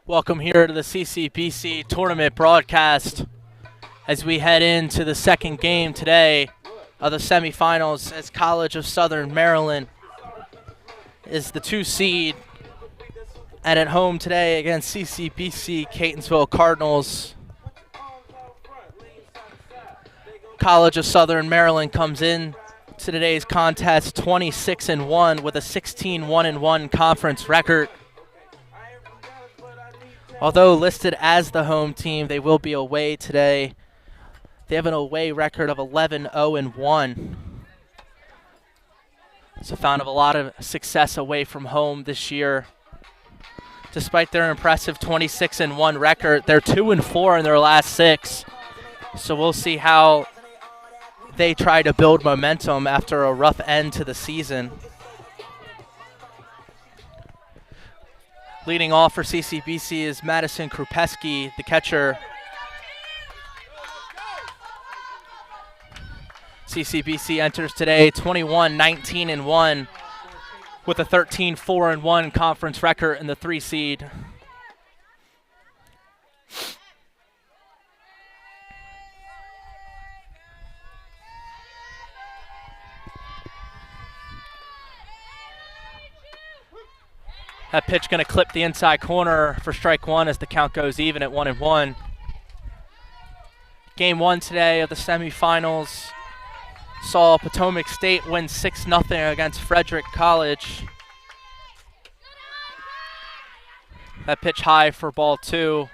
Welcome here to the CCBC tournament broadcast as we head into the second game today of the semifinals as College of Southern Maryland is the 2 seed and at home today against CCBC Catonsville Cardinals. College of Southern Maryland comes in to today's contest 26-1 with a 16-1-1 conference record. Although listed as the home team, they will be away today. They have an away record of 11-0-1. So found a lot of success away from home this year. Despite their impressive 26-1 record, they're 2-4 in their last 6. So we'll see how they try to build momentum after a rough end to the season. Leading off for CCBC is Madison Krupeski, the catcher. CCBC enters today 21-19-1 with a 13-4-1 conference record in the 3 seed. That pitch going to clip the inside corner for strike 1 as the count goes even at 1-1. Game 1 today of the semifinals saw Potomac State win 6-0 against Frederick College. That pitch high for ball 2.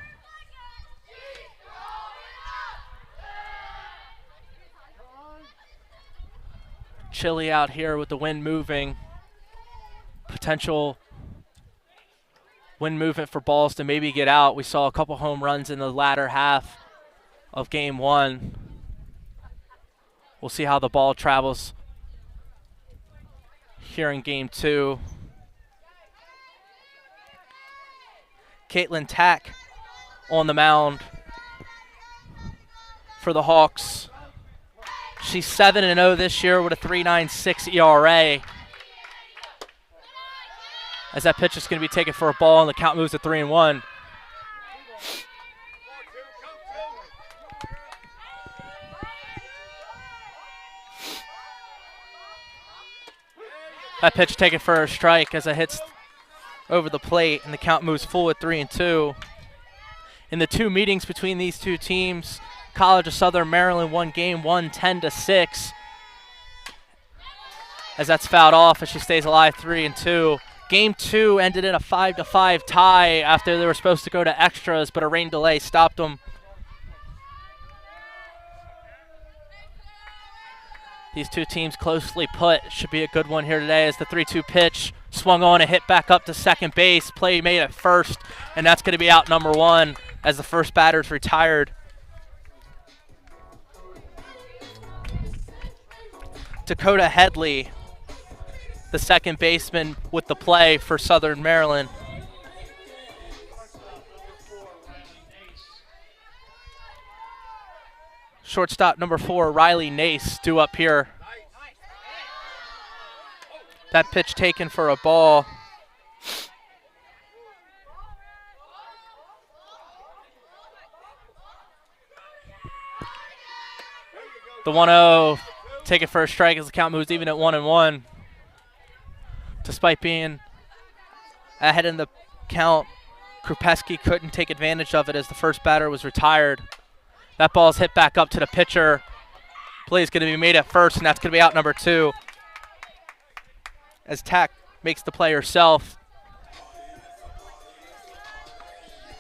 Chilly out here with the wind moving. Potential wind movement for balls to maybe get out. We saw a couple home runs in the latter half of game 1. We'll see how the ball travels here in game 2. Caitlin Tack on the mound for the Hawks. She's 7-0 this year with a 3.96 ERA. As that pitch is going to be taken for a ball and the count moves to 3-1. That pitch taken for a strike as it hits over the plate and the count moves full at 3-2. In the 2 meetings between these 2 teams, College of Southern Maryland won game 1 10-6. As that's fouled off as she stays alive 3-2. Game 2 ended in a 5-5 tie after they were supposed to go to extras, but a rain delay stopped them. These 2 teams closely put. Should be a good one here today as the 3-2 pitch swung on and hit back up to second base. Play made at first, and that's going to be out number 1 as the first batter's retired. Dakota Headley, the second baseman with the play for Southern Maryland. Shortstop number 4, Riley Nace, due up here. That pitch taken for a ball. The 1-0 taken for a strike as the count moves even at 1-1. Despite being ahead in the count, Krupeski couldn't take advantage of it as the first batter was retired. That ball's hit back up to the pitcher. Play is going to be made at first, and that's going to be out number 2. As Tack makes the play herself.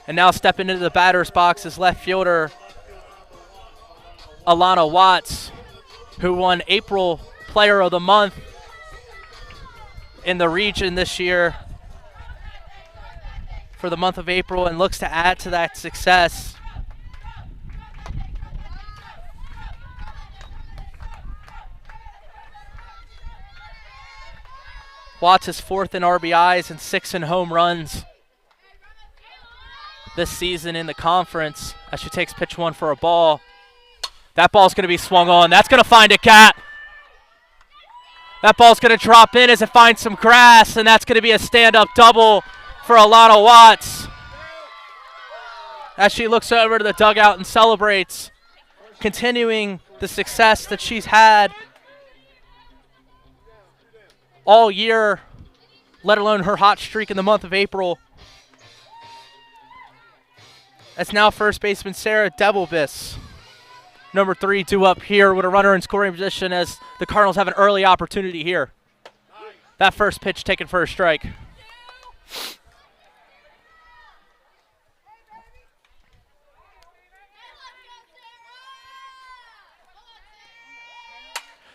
And now stepping into the batter's box is left fielder Alana Watts, who won April Player of the Month in the region this year for the month of April and looks to add to that success. Watts is 4th in RBIs and 6th in home runs this season in the conference as she takes pitch 1 for a ball. That ball's going to be swung on. That's going to find a cat. That ball's going to drop in as it finds some grass, and that's going to be a stand-up double for Alana Watts. as she looks over to the dugout and celebrates, continuing the success that she's had all year, let alone her hot streak in the month of April. That's now first baseman Sarah Devilbis, number 3, due up here with a runner in scoring position as the Cardinals have an early opportunity here. That first pitch taken for a strike.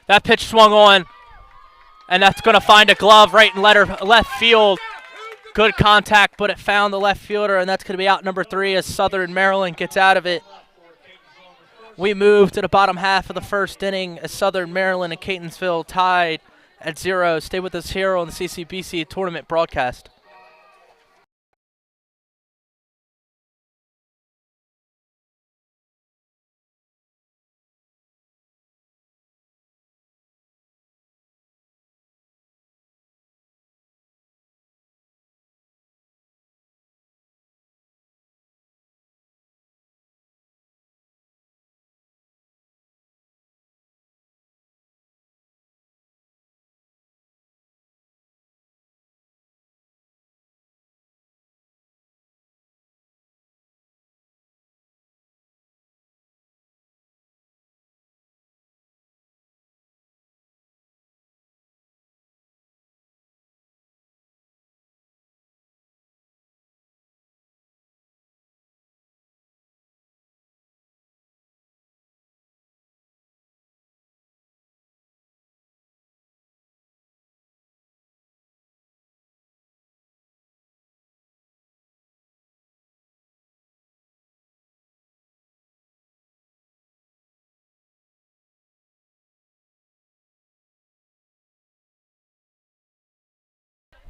That pitch swung on, and that's going to find a glove right in left field. Good contact, but it found the left fielder, and that's going to be out number 3 as Southern Maryland gets out of it. We move to the bottom half of the first inning as Southern Maryland and Catonsville tied at 0. Stay with us here on the CCBC tournament broadcast.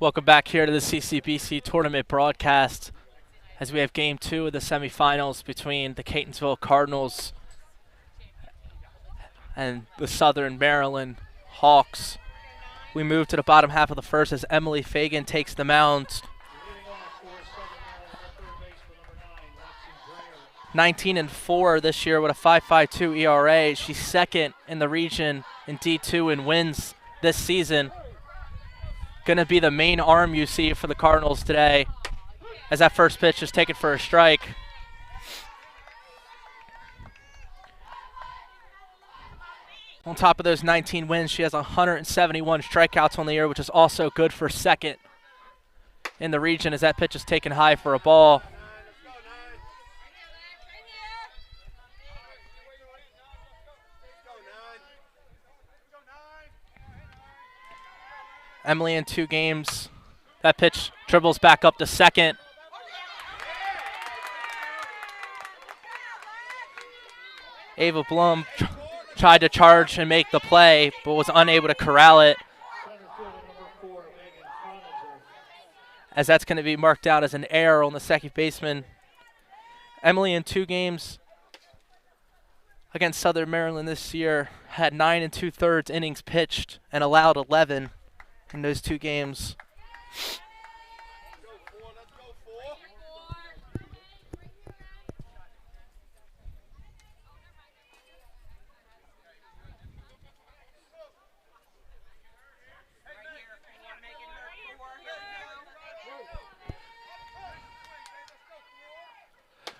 Welcome back here to the CCBC tournament broadcast as we have game 2 of the semifinals between the Catonsville Cardinals and the Southern Maryland Hawks. We move to the bottom half of the first as Emily Fagan takes the mound. 19-4 this year with a 5.52 ERA. She's second in the region in D2 in wins this season. Going to be the main arm you see for the Cardinals today as that first pitch is taken for a strike. On top of those 19 wins, she has 171 strikeouts on the year, which is also good for second in the region as that pitch is taken high for a ball. Emily in 2 games. That pitch dribbles back up to second. Ava Blum tried to charge and make the play, but was unable to corral it. As that's going to be marked out as an error on the second baseman. Emily in 2 games against Southern Maryland this year had 9 2/3 innings pitched and allowed 11 in those 2 games.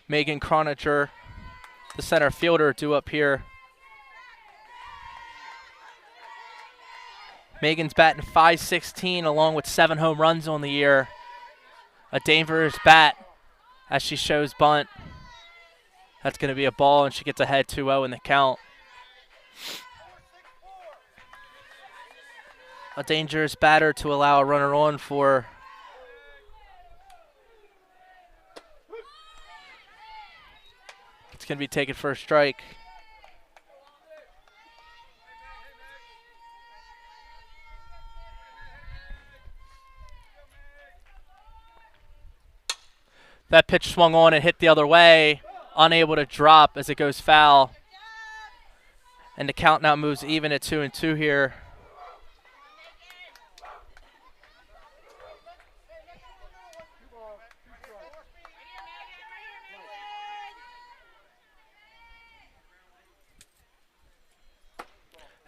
Megan Croniger, the center fielder, due up here. Megan's batting .516 along with 7 home runs on the year. A dangerous bat as she shows bunt. That's going to be a ball, and she gets ahead 2-0 in the count. A dangerous batter to allow a runner on for. It's going to be taken for a strike. That pitch swung on and hit the other way, unable to drop as it goes foul. And the count now moves even at 2-2 here.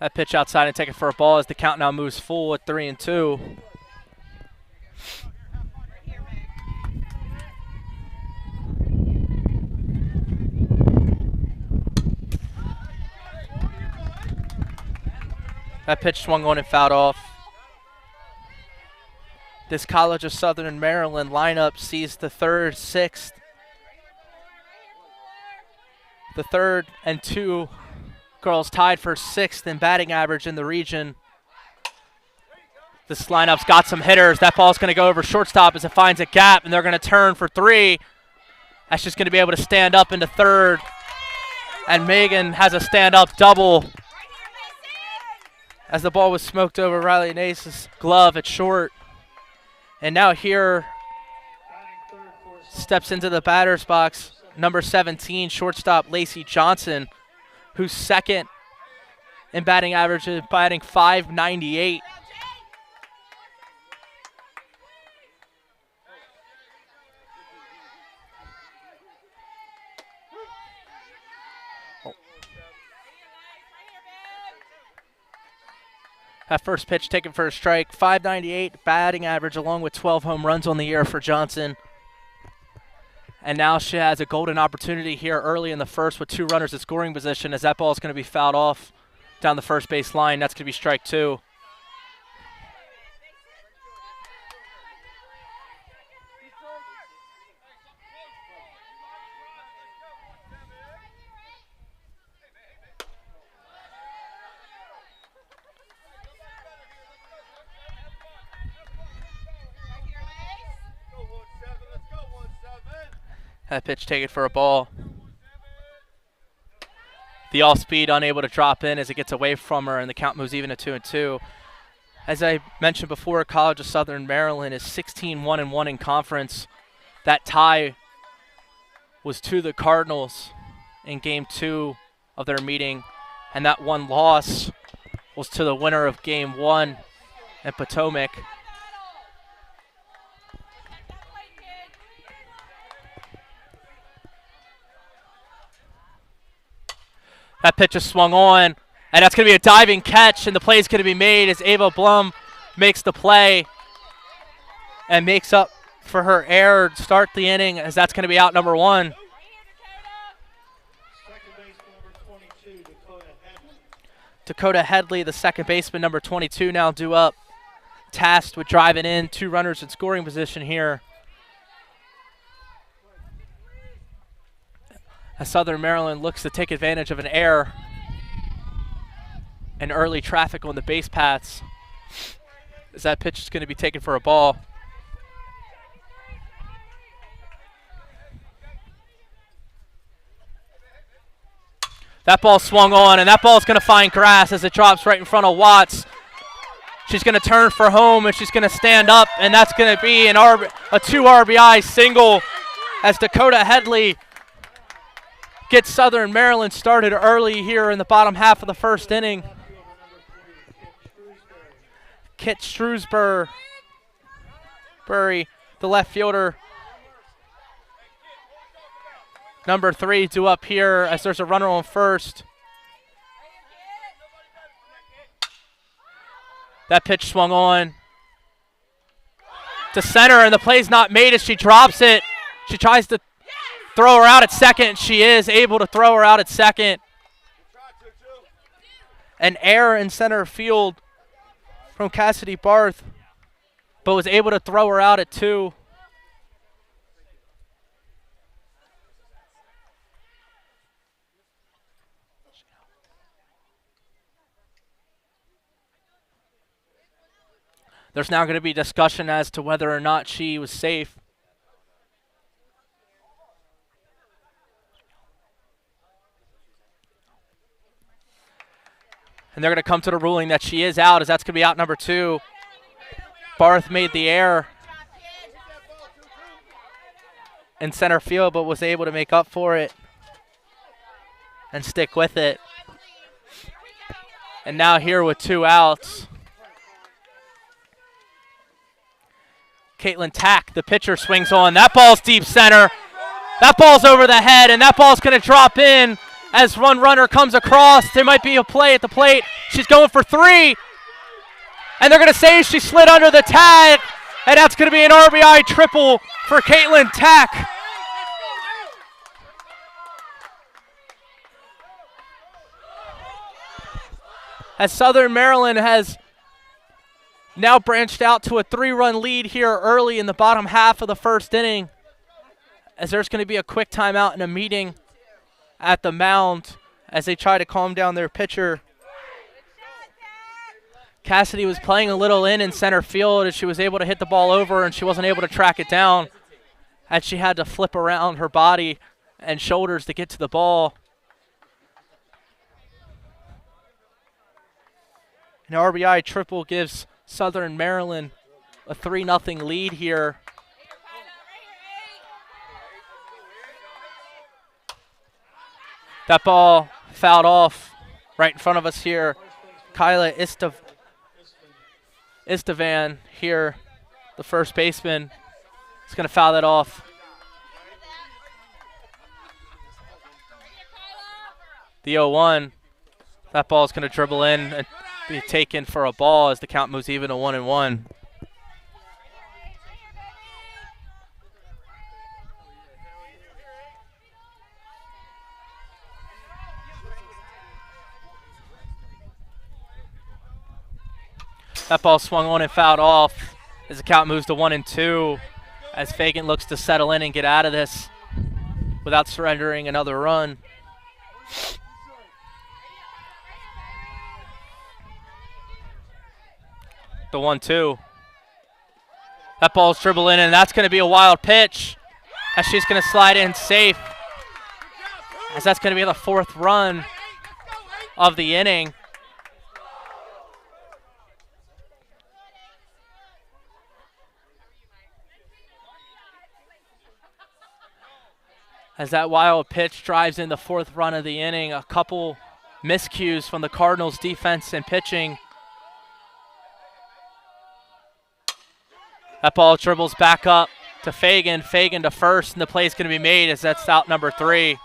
That pitch outside and take it for a ball as the count now moves full at 3-2. That pitch swung on and fouled off. This College of Southern Maryland lineup sees the third, sixth, the third and two girls tied for sixth in batting average in the region. This lineup's got some hitters. That ball's going to go over shortstop as it finds a gap, and they're going to turn for three. That's just going to be able to stand up into third. And Megan has a stand-up double as the ball was smoked over Riley Nace's glove at short. And now here steps into the batter's box number 17, shortstop Lacey Johnson, who's second in batting average, batting .598. That first pitch taken for a strike. .598 batting average along with 12 home runs on the year for Johnson. And now she has a golden opportunity here early in the first with two runners at scoring position as that ball is going to be fouled off down the first base line. That's going to be strike two. That pitch taken for a ball. The off-speed unable to drop in as it gets away from her, and the count moves even to 2-2. As I mentioned before, College of Southern Maryland is 16-1-1 in conference. That tie was to the Cardinals in Game 2 of their meeting, and that one loss was to the winner of Game 1 in Potomac. That pitch is swung on, and that's going to be a diving catch, and the play is going to be made as Ava Blum makes the play and makes up for her error to start the inning, as that's going to be out number one. Dakota Headley, the second baseman, number 22, now due up, tasked with driving in two runners in scoring position here. As Southern Maryland looks to take advantage of an error and early traffic on the base paths, as that pitch is going to be taken for a ball. That ball swung on, and that ball is going to find grass as it drops right in front of Watts. She's going to turn for home, and she's going to stand up, and that's going to be a 2 RBI single as Dakota Headley gets Southern Maryland started early here in the bottom half of the first inning. Kit Shrewsbury, the left fielder, number 3, due up here as there's a runner on first. That pitch swung on to center, and the play's not made as she drops it. She tries to throw her out at second. She is able to throw her out at second. An error in center field from Cassidy Barth, but was able to throw her out at 2. There's now going to be discussion as to whether or not she was safe. And they're going to come to the ruling that she is out, as that's going to be out number 2. Barth made the error in center field, but was able to make up for it and stick with it. And now here with 2 outs, Caitlin Tack, the pitcher, swings on. That ball's deep center. That ball's over the head, and that ball's going to drop in as one runner comes across. There might be a play at the plate. She's going for 3. And they're going to say she slid under the tag. And that's going to be an RBI triple for Caitlin Tack. As Southern Maryland has now branched out to a 3-run lead here early in the bottom half of the first inning, as there's going to be a quick timeout and a meeting at the mound as they try to calm down their pitcher. Cassidy was playing a little in center field as she was able to hit the ball over, and she wasn't able to track it down as she had to flip around her body and shoulders to get to the ball. An RBI triple gives Southern Maryland a 3-0 lead here. That ball fouled off right in front of us here. Kyla Istavan here, the first baseman, is going to foul that off. The 0-1. That ball is going to dribble in and be taken for a ball as the count moves even to 1-1. That ball swung on and fouled off as the count moves to 1-2 as Fagan looks to settle in and get out of this without surrendering another run. The 1-2. That ball's dribbling in, and that's going to be a wild pitch as she's going to slide in safe, as that's going to be the 4th run of the inning. As that wild pitch drives in the 4th run of the inning, a couple miscues from the Cardinals' defense and pitching. That ball dribbles back up to Fagan. Fagan to first, and the play's going to be made as that's out number 3.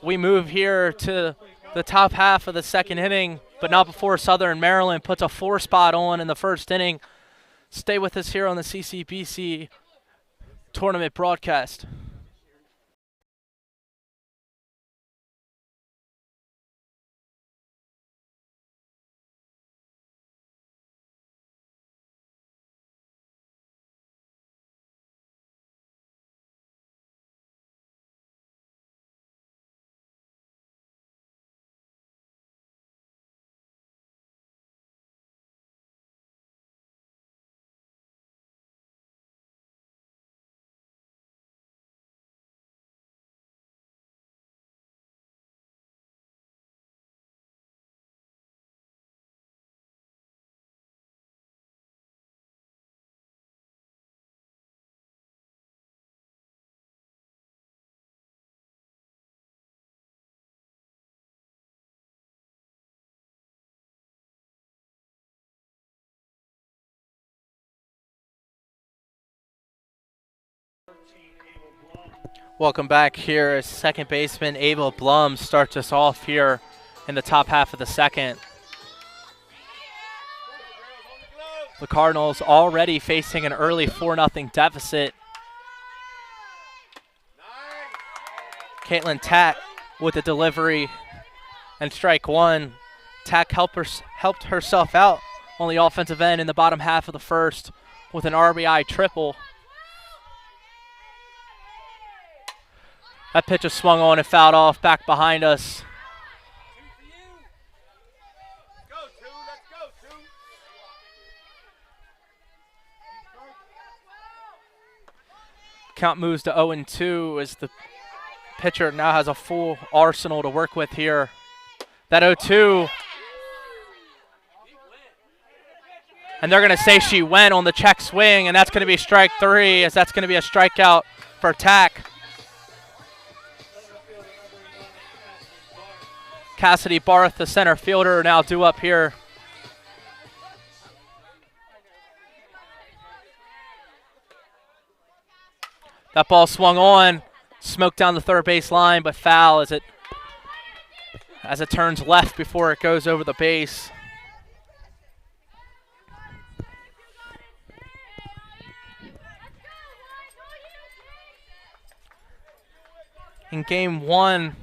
We move here to the top half of the second inning, but not before Southern Maryland puts a 4 spot on in the first inning. Stay with us here on the CCBC tournament broadcast. Welcome back here as second baseman Ava Blum starts us off here in the top half of the second. The Cardinals already facing an early 4-0 deficit. Caitlin Tack with the delivery and strike 1. Tack helped herself out on the offensive end in the bottom half of the first with an RBI triple. That pitch is swung on and fouled off back behind us. Count moves to 0-2 as the pitcher now has a full arsenal to work with here. That 0-2. And they're going to say she went on the check swing, and that's going to be strike 3, as that's going to be a strikeout for Tack. Cassidy Barth, the center fielder, now due up here. That ball swung on, smoked down the third base line, but foul as it turns left before it goes over the base. In game one,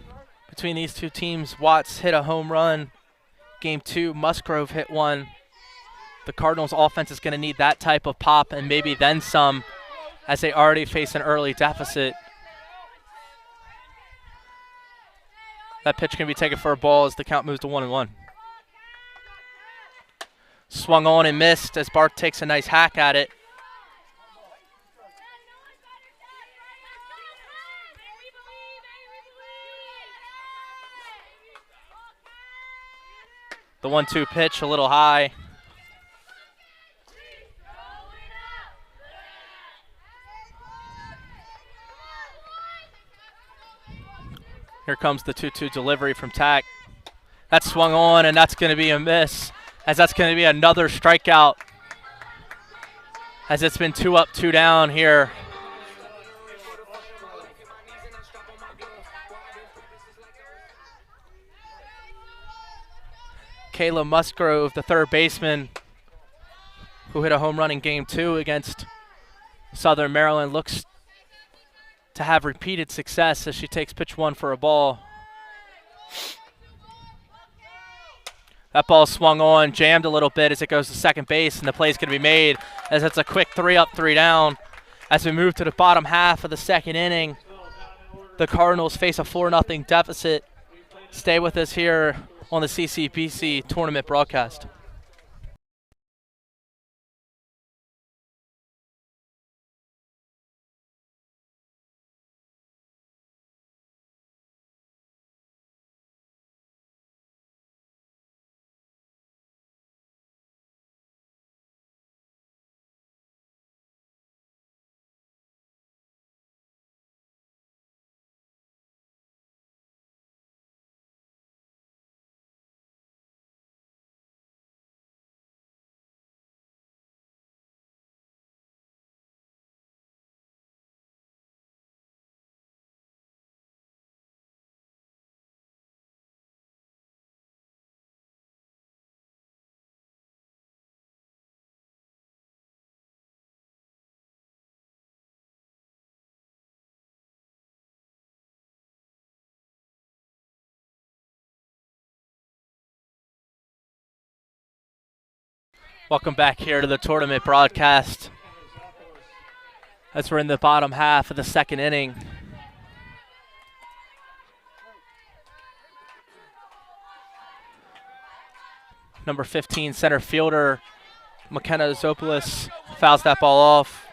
between these two teams, Watts hit a home run. Game two, Musgrove hit one. The Cardinals' offense is going to need that type of pop and maybe then some, as they already face an early deficit. That pitch can be taken for a ball as the count moves to 1-1. Swung on and missed as Bark takes a nice hack at it. The 1-2 pitch a little high. Here comes the 2-2 delivery from Tack. That's swung on, and that's going to be a miss, as that's going to be another strikeout, as it's been 2 up, 2 down here. Kayla Musgrove, the third baseman, who hit a home run in game 2 against Southern Maryland, looks to have repeated success as she takes pitch 1 for a ball. That ball swung on, jammed a little bit as it goes to second base, and the play's going to be made as it's a quick 3 up, 3 down. As we move to the bottom half of the second inning, the Cardinals face a 4-0 deficit. Stay with us here on the CCBC tournament broadcast. Welcome back here to the tournament broadcast as we're in the bottom half of the second inning. Number 15 center fielder McKenna Zopoulos fouls that ball off.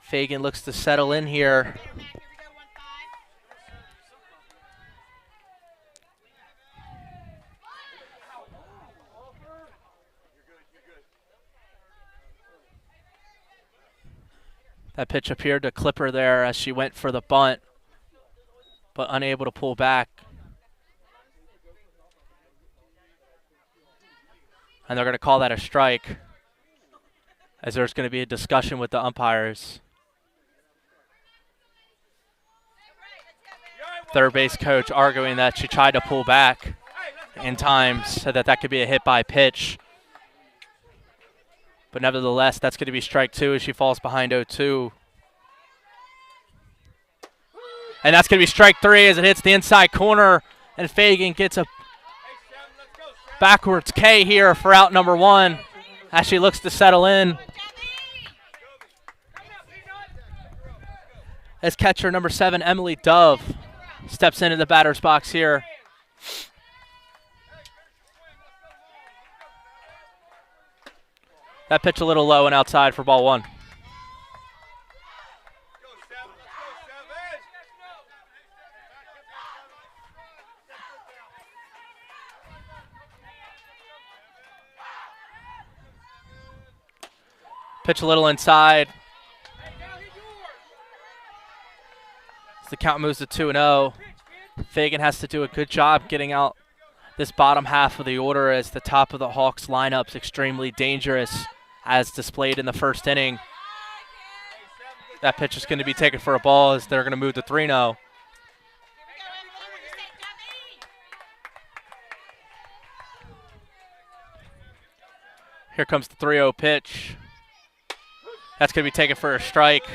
Fagan looks to settle in here. That pitch appeared to clip her there as she went for the bunt, but unable to pull back. And they're going to call that a strike, as there's going to be a discussion with the umpires. Third base coach arguing that she tried to pull back in time so that could be a hit by pitch. But nevertheless, that's going to be strike 2 as she falls behind 0-2. And that's going to be strike 3 as it hits the inside corner. And Fagan gets a backwards K here for out number 1 as she looks to settle in. As catcher number 7, Emily Dove, steps into the batter's box here. That pitch a little low and outside for ball 1. Pitch a little inside. As the count moves to 2-0. Fagan has to do a good job getting out this bottom half of the order, as the top of the Hawks lineup's extremely dangerous as displayed in the first inning. That pitch is going to be taken for a ball as they're going to move to 3-0. Here comes the 3-0 pitch. That's going to be taken for a strike.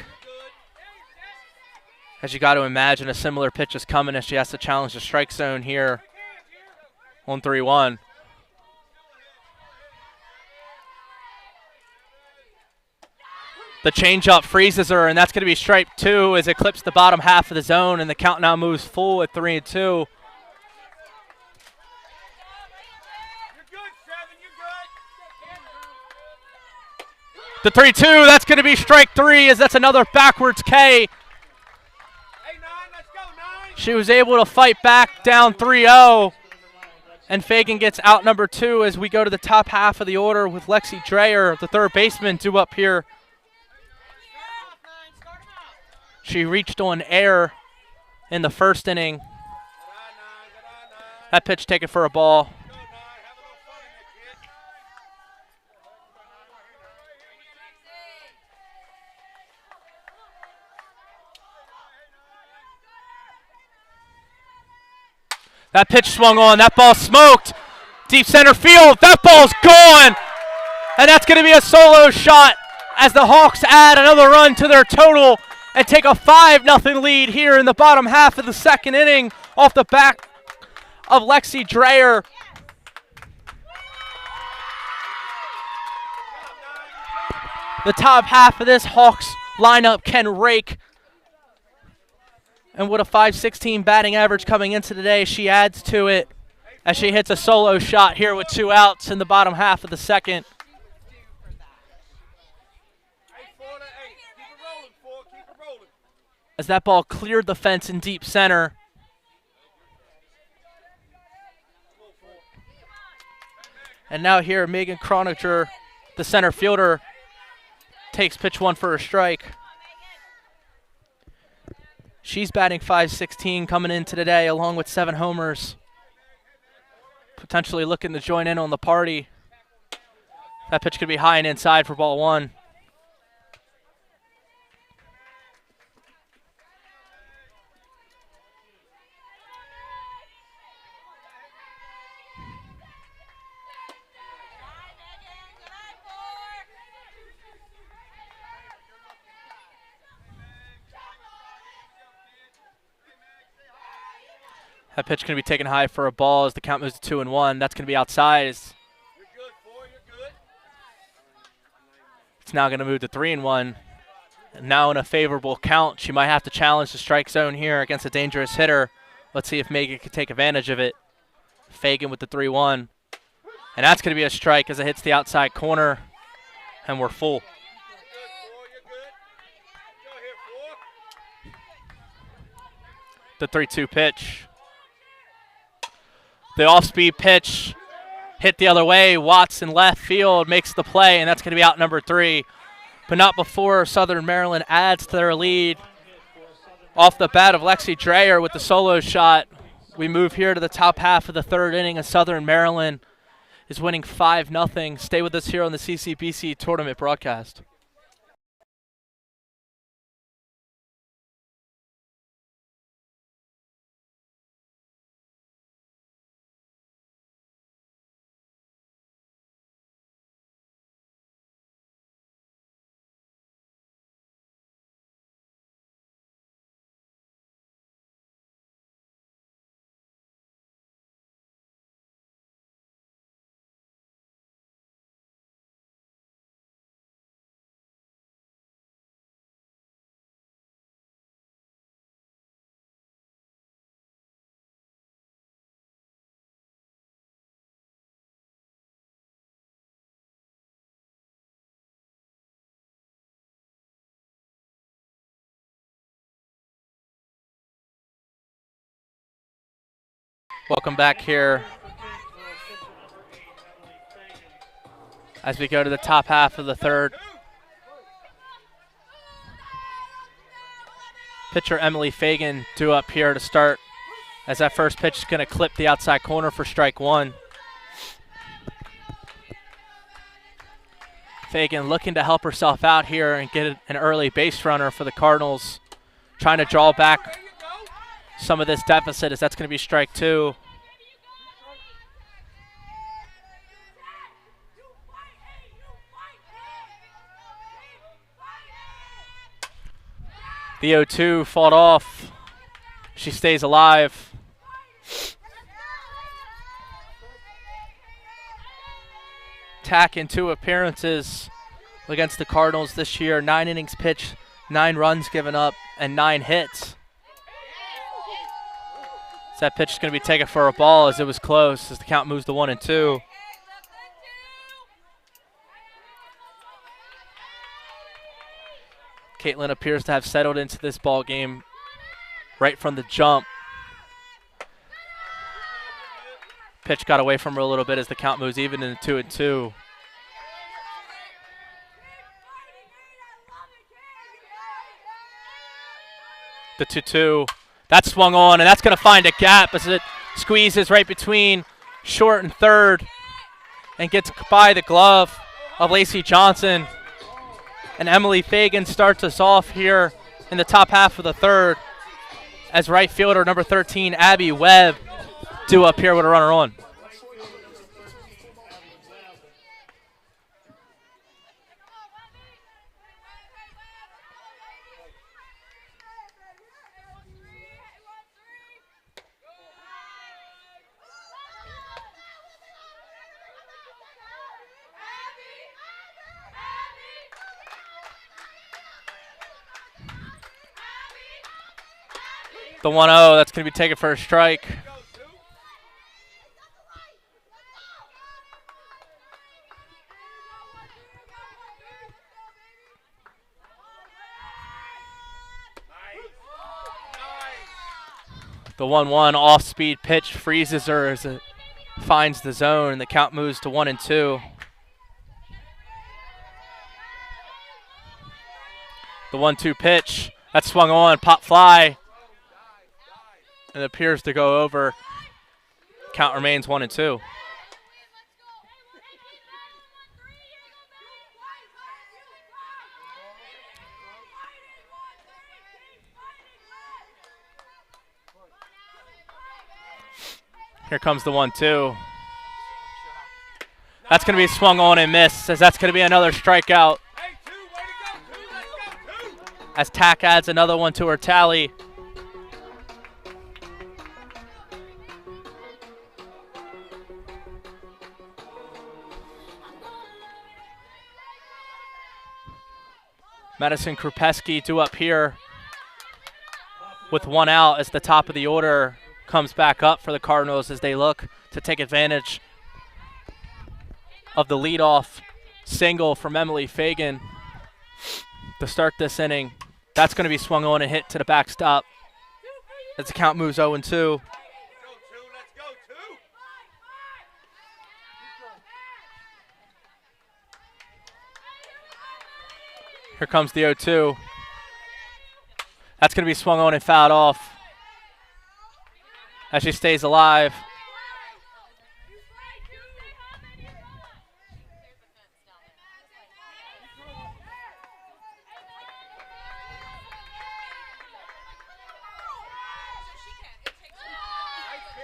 As you got to imagine, a similar pitch is coming as she has to challenge the strike zone here on 3-1. The changeup freezes her, and that's going to be strike 2 as it clips the bottom half of the zone, and the count now moves full at 3-2. The 3-2, that's going to be strike 3 as that's another backwards K. She was able to fight back down 3-0. And Fagan gets out number 2 as we go to the top half of the order with Lexi Dreyer, the third baseman, due up here. She reached on air in the first inning. That pitch taken for a ball. That pitch swung on. That ball smoked. Deep center field. That ball's gone. And that's going to be a solo shot as the Hawks add another run to their total and take a 5-0 lead here in the bottom half of the second inning off the back of Lexi Dreyer. The top half of this Hawks lineup can rake. And with a .516 batting average coming into today, she adds to it as she hits a solo shot here with 2 outs in the bottom half of the second. As that ball cleared the fence in deep center. And now here, Megan Croniger, the center fielder, takes pitch 1 for a strike. She's batting .516 coming into today along with 7 homers. Potentially looking to join in on the party. That pitch could be high and inside for ball 1. That pitch going to be taken high for a ball as the count moves to 2-1. That's going to be outside. It's now going to move to 3-1. And now in a favorable count, she might have to challenge the strike zone here against a dangerous hitter. Let's see if Megan can take advantage of it. Fagan with the 3-1. And that's going to be a strike as it hits the outside corner. And we're full. The 3-2 pitch. The off-speed pitch hit the other way. Watts in left field makes the play, and that's going to be out number 3. But not before Southern Maryland adds to their lead. Off the bat of Lexi Dreyer with the solo shot. We move here to the top half of the third inning, and Southern Maryland is winning 5-0. Stay with us here on the CCBC tournament broadcast. Welcome back here as we go to the top half of the third. Pitcher Emily Fagan due up here to start as that first pitch is going to clip the outside corner for strike 1. Fagan looking to help herself out here and get an early base runner for the Cardinals. Trying to draw back some of this deficit, as that's going to be strike 2. The 0-2 fought off. She stays alive. Tack in 2 appearances against the Cardinals this year. 9 innings pitched, 9 runs given up, and 9 hits. So that pitch is going to be taken for a ball, as it was close, as the count moves to 1-2. Caitlin appears to have settled into this ball game right from the jump. Pitch got away from her a little bit as the count moves even in 2-2. The 2-2. That swung on, and that's going to find a gap as it squeezes right between short and third and gets by the glove of Lacey Johnson. And Emily Fagan starts us off here in the top half of the third as right fielder number 13, Abby Webb, due up here with a runner on. The 1-0, that's going to be taken for a strike. The 1-1 off-speed pitch freezes her as it finds the zone, and the count moves to 1-2. The 1-2 pitch, that swung on, pop fly. It appears to go over. Count remains 1-2. Here comes the 1-2. That's going to be swung on and missed, as that's going to be another strikeout. As Tack adds another one to her tally. Madison Krupeski due up here with 1 out as the top of the order comes back up for the Cardinals as they look to take advantage of the leadoff single from Emily Fagan to start this inning. That's going to be swung on and hit to the backstop as the count moves 0-2. Here comes the 0-2. That's going to be swung on and fouled off as she stays alive.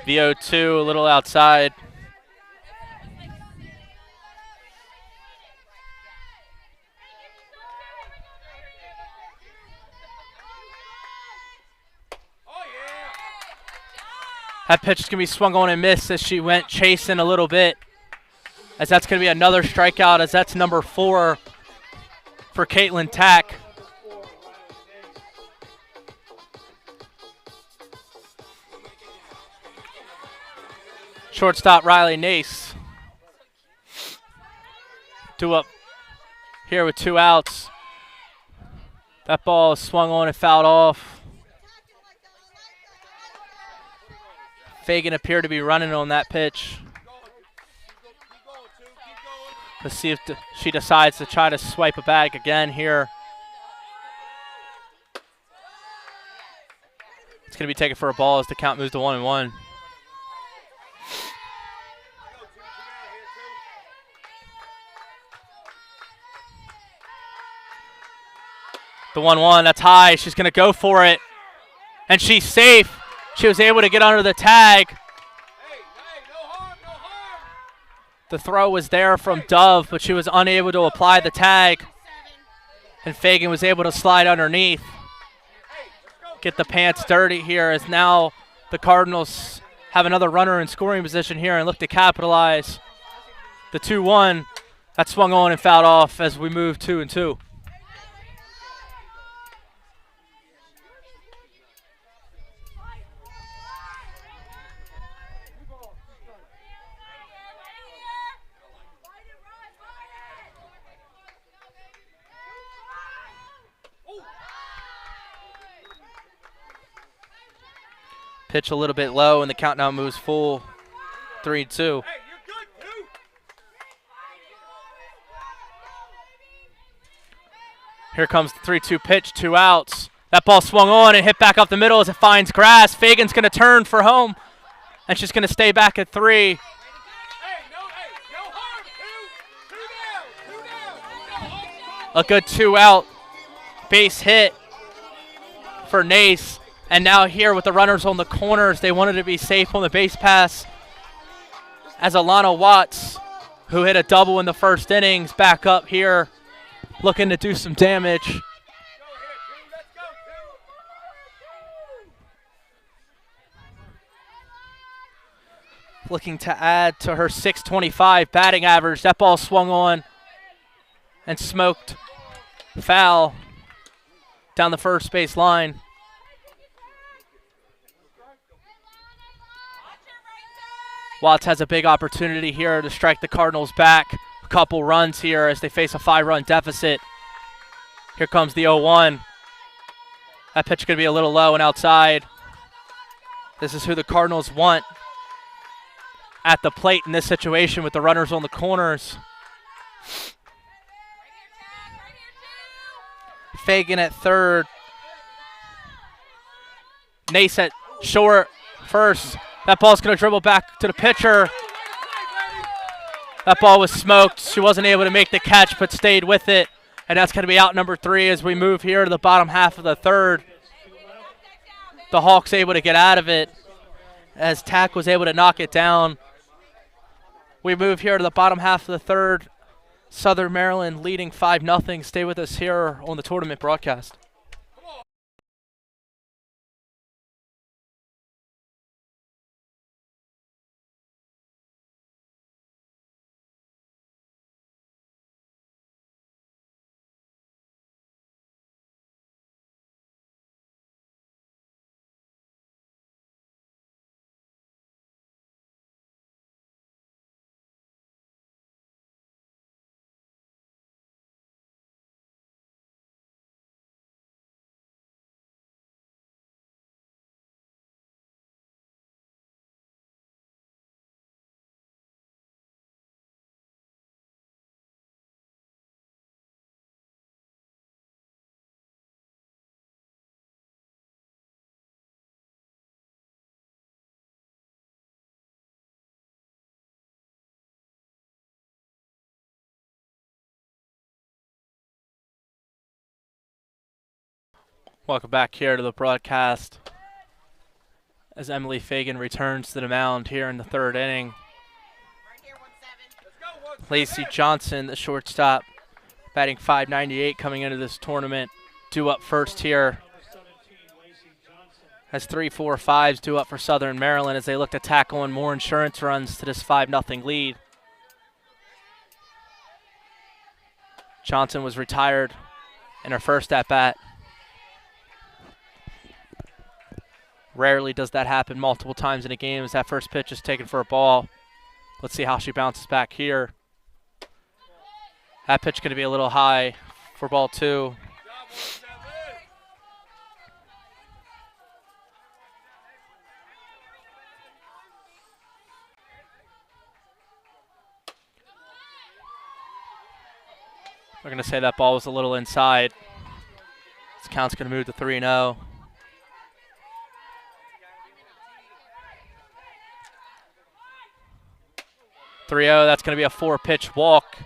The 0-2 a little outside. That pitch is going to be swung on and missed as she went chasing a little bit. As that's going to be another strikeout, as that's number 4 for Caitlin Tack. Shortstop Riley Nace. Due up here with 2 outs. That ball is swung on and fouled off. Fagan appeared to be running on that pitch. Let's see if she decides to try to swipe a bag again here. It's going to be taken for a ball as the count moves to 1-1. The 1-1, that's high. She's going to go for it. And she's safe. She was able to get under the tag. The throw was there from Dove, but she was unable to apply the tag. And Fagan was able to slide underneath. Get the pants dirty here, as now the Cardinals have another runner in scoring position here and look to capitalize. The 2-1, that swung on and fouled off as we move 2-2. Pitch a little bit low, and the count now moves full. 3-2. Here comes the 3-2 pitch, 2 outs. That ball swung on and hit back up the middle as it finds grass. Fagan's going to turn for home, and she's going to stay back at 3. A good 2-out base hit for Nace. And now here with the runners on the corners, they wanted to be safe on the base pass as Alana Watts, who hit a double in the first innings, back up here looking to do some damage. Looking to add to her .625 batting average. That ball swung on and smoked foul down the first base line. Watts has a big opportunity here to strike the Cardinals back. A couple runs here as they face a 5-run deficit. Here comes the 0-1. That pitch is going to be a little low and outside. This is who the Cardinals want at the plate in this situation with the runners on the corners. Fagan at third. Nace at short first. That ball's going to dribble back to the pitcher. That ball was smoked. She wasn't able to make the catch, but stayed with it. And that's going to be out number 3 as we move here to the bottom half of the third. The Hawks able to get out of it as Tack was able to knock it down. We move here to the bottom half of the third. Southern Maryland leading 5-0. Stay with us here on the tournament broadcast. Welcome back here to the broadcast as Emily Fagan returns to the mound here in the third inning. Lacey Johnson, the shortstop, batting .598 coming into this tournament, due up first here. Has 3, 4, 5s due up for Southern Maryland as they look to tack on more insurance runs to this 5-0 lead. Johnson was retired in her first at-bat. Rarely does that happen multiple times in a game as that first pitch is taken for a ball. Let's see how she bounces back here. That pitch going to be a little high for ball 2. We're going to say that ball was a little inside. This count's going to move to 3-0. That's going to be a 4-pitch walk.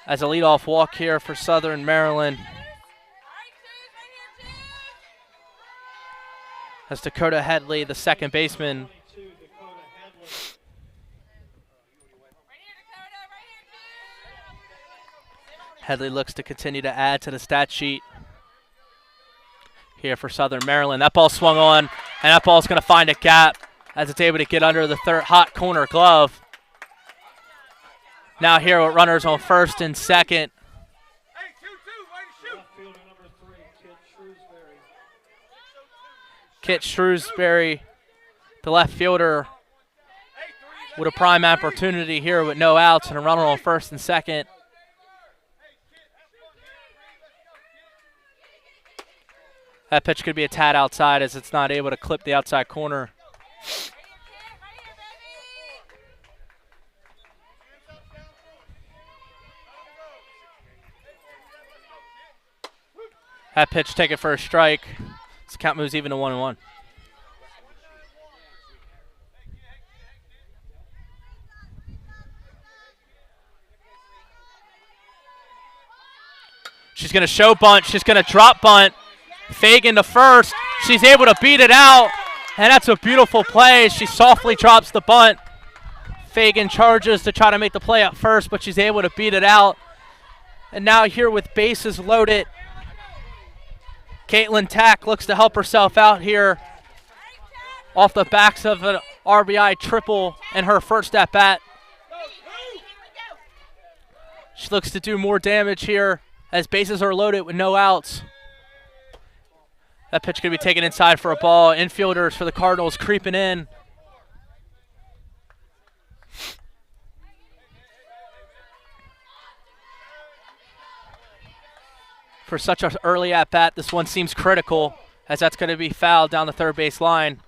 As a leadoff walk here for Southern Maryland. As Dakota Headley, the second baseman. Headley looks to continue to add to the stat sheet here for Southern Maryland. That ball swung on, and that ball's going to find a gap as it's able to get under the third hot corner glove. Now here with runners on first and second. Kit Shrewsbury, the left fielder, with a prime opportunity here with no outs and a runner on first and second. That pitch could be a tad outside as it's not able to clip the outside corner. That pitch taken for a strike. This count moves even to 1-1. She's going to show bunt. She's going to drop bunt. Fagan to first. She's able to beat it out, and that's a beautiful play. She softly drops the bunt. Fagan charges to try to make the play at first, but she's able to beat it out. And now here with bases loaded, Caitlin Tack looks to help herself out here off the backs of an RBI triple in her first at-bat. She looks to do more damage here as bases are loaded with no outs. That pitch could be taken inside for a ball. Infielders for the Cardinals creeping in. For such an early at-bat, this one seems critical as that's going to be fouled down the third base line.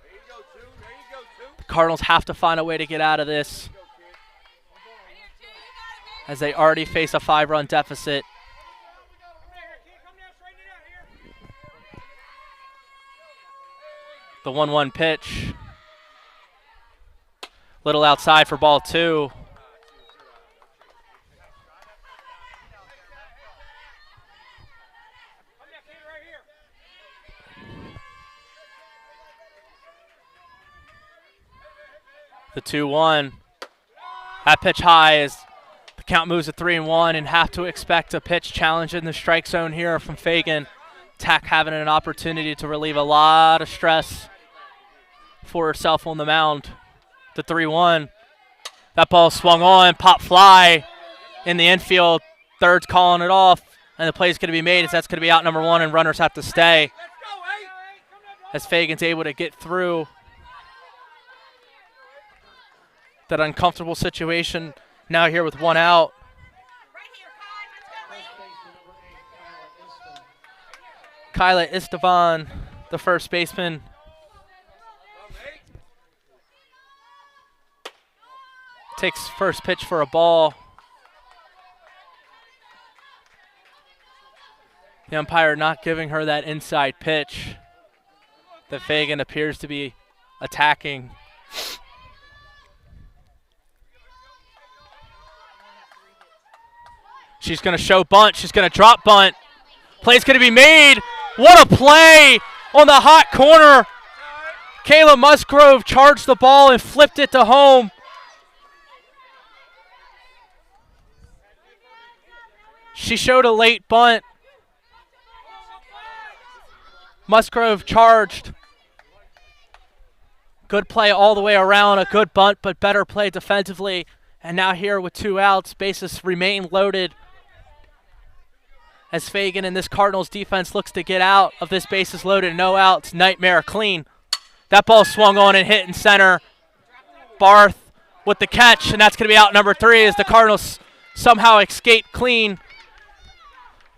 The Cardinals have to find a way to get out of this as they already face a 5-run deficit. The 1-1 pitch. Little outside for ball 2. The 2-1. That pitch high as the count moves to 3-1 and have to expect a pitch challenge in the strike zone here from Fagan. Tack having an opportunity to relieve a lot of stress for herself on the mound. The 3-1. That ball swung on, pop fly in the infield. Third's calling it off, and the play's going to be made as that's going to be out number 1 and runners have to stay. As Fagan's able to get through that uncomfortable situation now here with 1 out. Kyla Esteban, the first baseman. Takes first pitch for a ball. The umpire not giving her that inside pitch that Fagan appears to be attacking. She's going to show bunt. She's going to drop bunt. Play's going to be made. What a play on the hot corner. Kayla Musgrove charged the ball and flipped it to home. She showed a late bunt. Musgrove charged. Good play all the way around. A good bunt, but better play defensively. And now here with 2 outs, bases remain loaded as Fagan and this Cardinals defense looks to get out of this bases loaded, no outs, nightmare clean. That ball swung on and hit in center. Barth with the catch, and that's going to be out number 3 as the Cardinals somehow escape clean.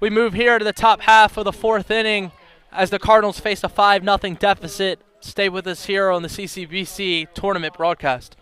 We move here to the top half of the 4th inning as the Cardinals face a 5-0 deficit. Stay with us here on the CCBC tournament broadcast.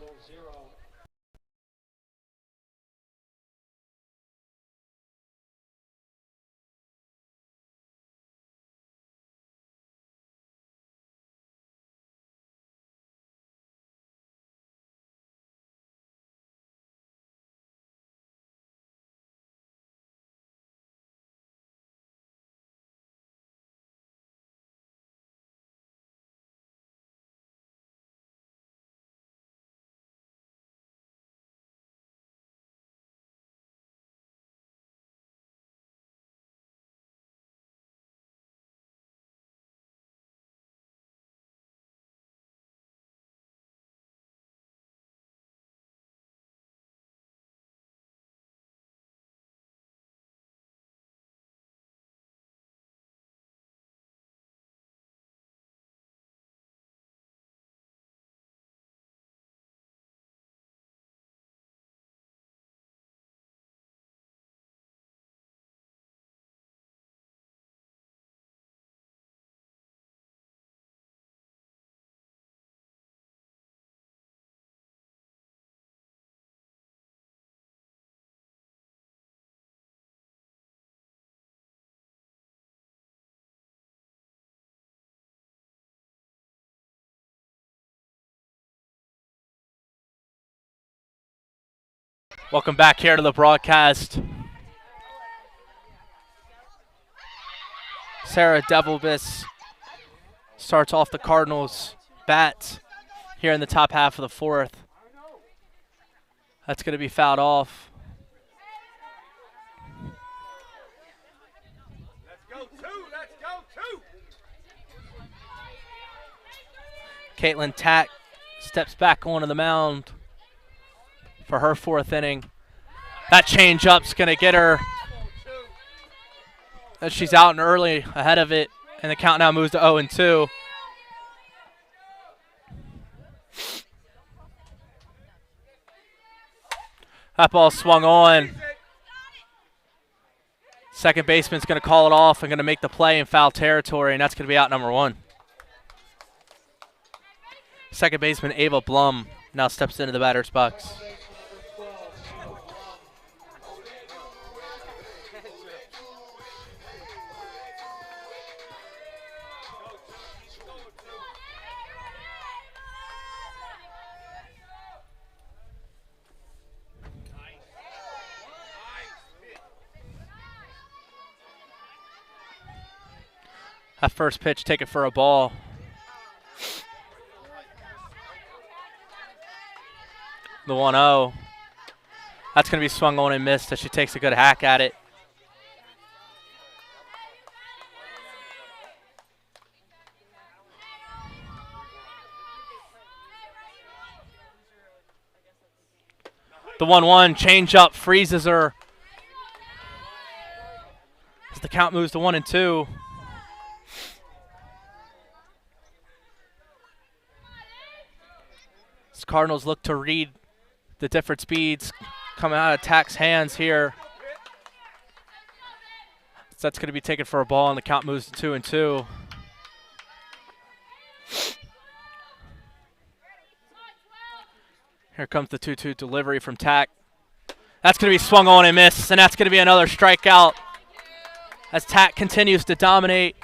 Welcome back here to the broadcast. Sarah Devilbus starts off the Cardinals' bats here in the top half of the fourth. That's going to be fouled off. Caitlin Tack steps back onto the mound for her fourth inning. That change-up's going to get her. As she's out and early ahead of it, and the count now moves to 0-2. That ball swung on. Second baseman's going to call it off and going to make the play in foul territory, and that's going to be out number 1. Second baseman Ava Blum now steps into the batter's box. That first pitch, take it for a ball. The 1-0. That's going to be swung on and missed as she takes a good hack at it. The 1-1 change-up freezes her as the count moves to 1-2. As Cardinals look to read the different speeds coming out of Tack's hands here. So that's going to be taken for a ball, and the count moves to 2-2. Here comes the 2-2 delivery from Tack. That's going to be swung on and missed, and that's going to be another strikeout as Tack continues to dominate,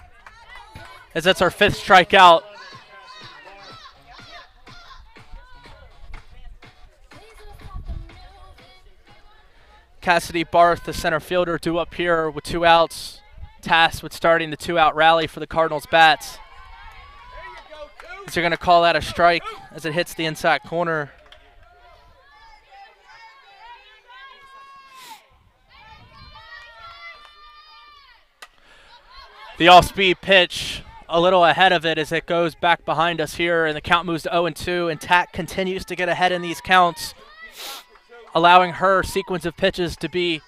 as that's our 5th strikeout. Cassidy Barth, the center fielder, due up here with 2 outs, tasked with starting the 2-out rally for the Cardinals bats. As they're going to call that a strike as it hits the inside corner. The off-speed pitch a little ahead of it as it goes back behind us here, and the count moves to 0-2, and Tack continues to get ahead in these counts, allowing her sequence of pitches to be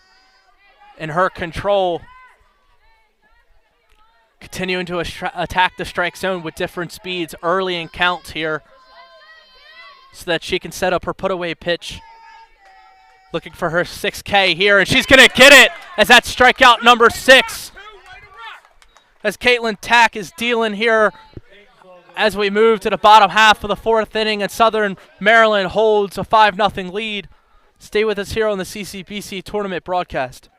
in her control, continuing to attack the strike zone with different speeds early in counts here so that she can set up her put-away pitch. Looking for her 6K here, and she's going to get it as that's strikeout number 6. As Caitlin Tack is dealing here as we move to the bottom half of the 4th inning, and Southern Maryland holds a 5-0 lead. Stay with us here on the CCBC tournament broadcast.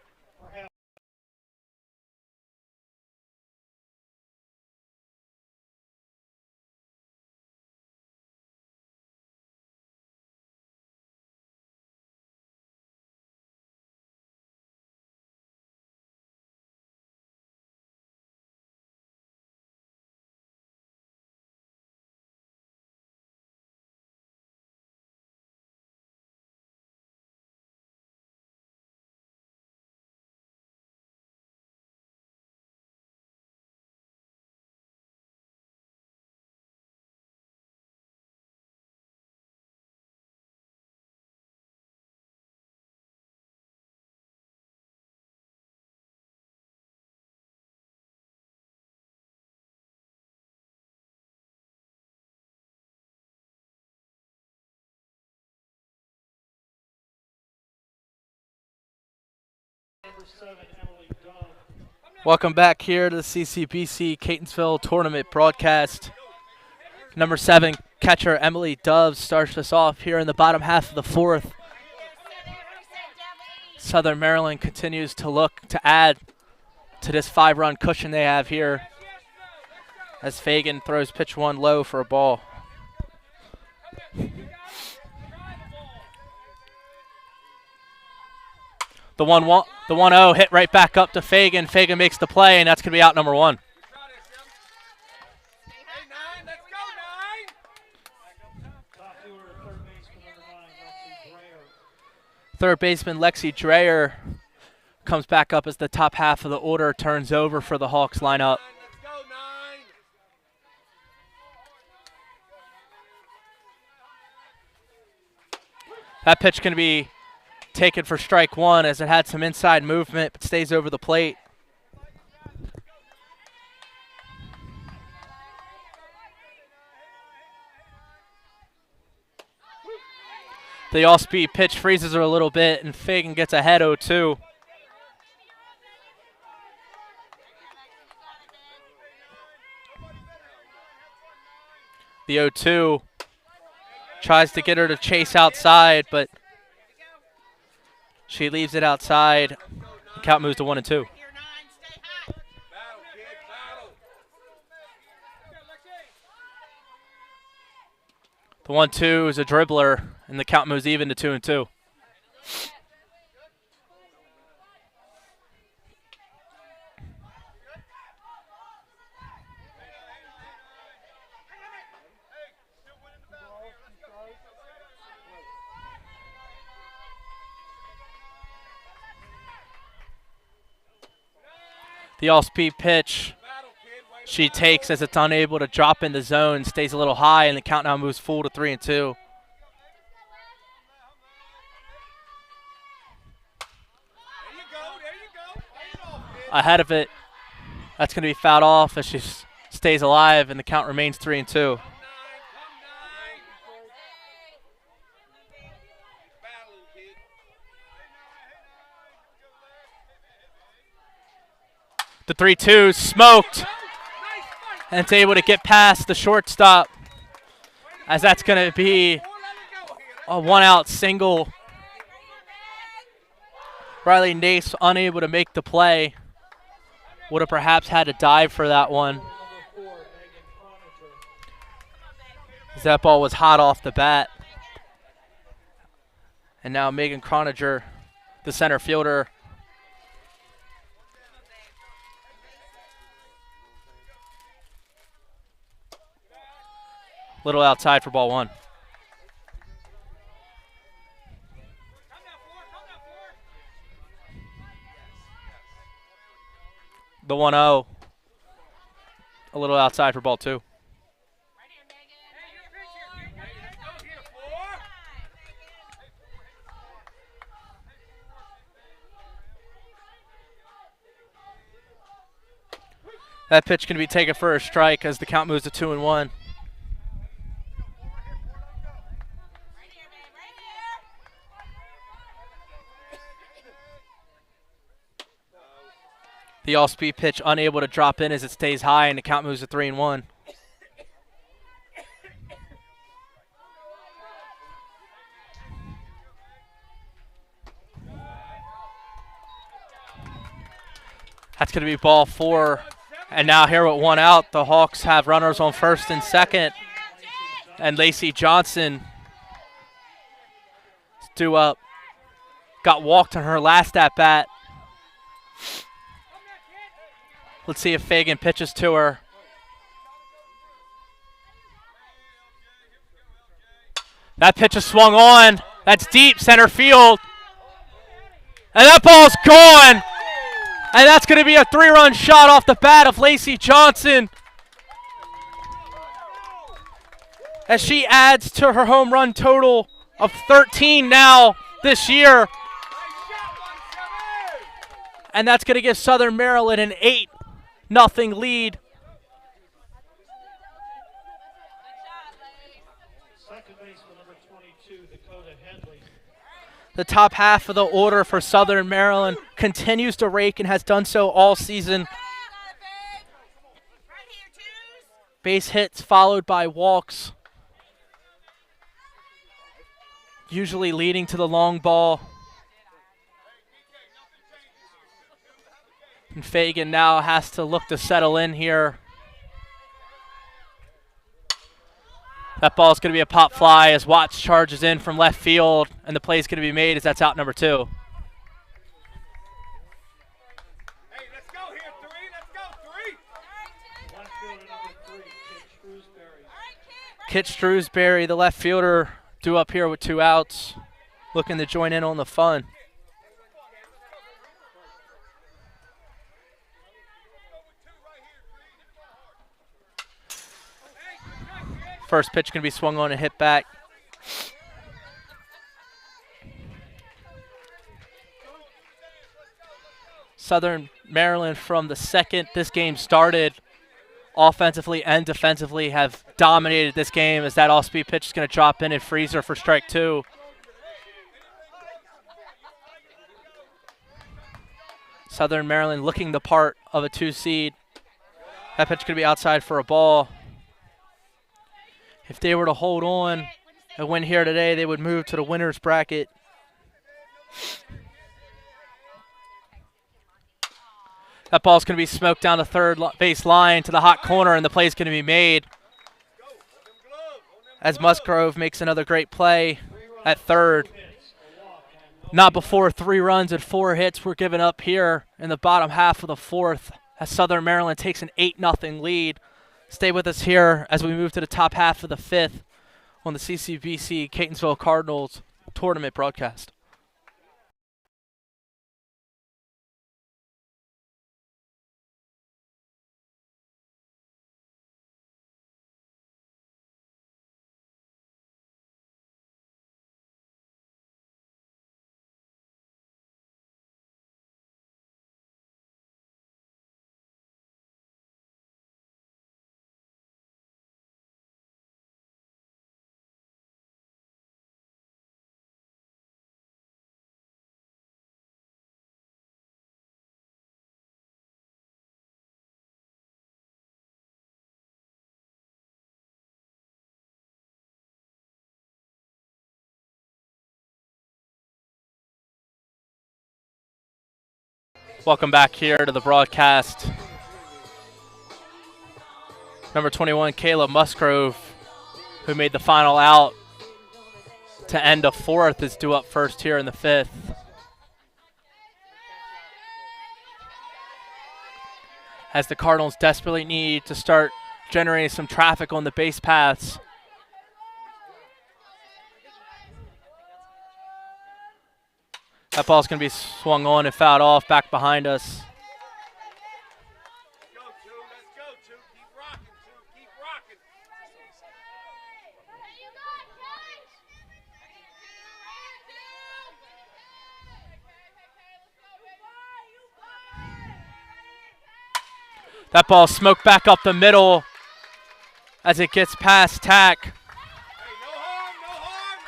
Welcome back here to the CCBC Catonsville tournament broadcast. Number 7 catcher Emily Dove starts us off here in the bottom half of the 4th. Southern Maryland continues to look to add to this 5-run cushion they have here as Fagan throws pitch 1 low for a ball. The 1-0 hit right back up to Fagan. Fagan makes the play, and that's going to be out number 1. Third baseman Lexi Dreyer comes back up as the top half of the order turns over for the Hawks lineup. That pitch going to be taken for strike 1 as it had some inside movement but stays over the plate. The all-speed pitch freezes her a little bit, and Fagan gets ahead 0-2. The 0-2 tries to get her to chase outside, but she leaves it outside. The count moves to 1-2. The 1-2 is a dribbler, and the count moves even to 2-2. The all-speed pitch she takes as it's unable to drop in the zone, stays a little high, and the count now moves full to 3-2. Ahead of it, that's going to be fouled off as she stays alive, and the count remains 3-2. The 3-2 smoked, and it's able to get past the shortstop as that's going to be a one-out single. Riley Nace unable to make the play. Would have perhaps had to dive for that one. That ball was hot off the bat. And now Megan Croninger, the center fielder, little outside for ball 1. The 1-0, a little outside for ball 2. That pitch can be taken for a strike as the count moves to 2-1. The all-speed pitch unable to drop in as it stays high, and the count moves to 3-1. That's going to be ball 4. And now here with 1 out, the Hawks have runners on first and second. And Lacey Johnson is due up. Got walked on her last at-bat. Let's see if Fagan pitches to her. That pitch is swung on. That's deep center field. And that ball's gone. And that's going to be a 3-run shot off the bat of Lacey Johnson, as she adds to her home run total of 13 now this year. And that's going to give Southern Maryland an 8-0 lead. The top half of the order for Southern Maryland continues to rake and has done so all season. Base hits followed by walks, usually leading to the long ball. And Fagan now has to look to settle in here. That ball is going to be a pop fly as Watts charges in from left field, and the play is going to be made as that's out number 2. Kit Shrewsbury, the left fielder, due up here with 2 outs, looking to join in on the fun. First pitch going to be swung on and hit back. Southern Maryland from the second this game started, offensively and defensively, have dominated this game as that off-speed pitch is going to drop in and freeze her for strike 2. Southern Maryland looking the part of a 2 seed. That pitch going to be outside for a ball. If they were to hold on and win here today, they would move to the winner's bracket. That ball's going to be smoked down the third base line to the hot corner, and the play's going to be made as Musgrove makes another great play at third. Not before 3 runs and 4 hits were given up here in the bottom half of the 4th as Southern Maryland takes an 8-0 lead. Stay with us here as we move to the top half of the 5th on the CCBC Catonsville Cardinals tournament broadcast. Welcome back here to the broadcast. Number 21, Caleb Musgrove, who made the final out to end a 4th, is due up first here in the 5th. As the Cardinals desperately need to start generating some traffic on the base paths. That ball's going to be swung on and fouled off back behind us. That ball smoked back up the middle as it gets past Tack.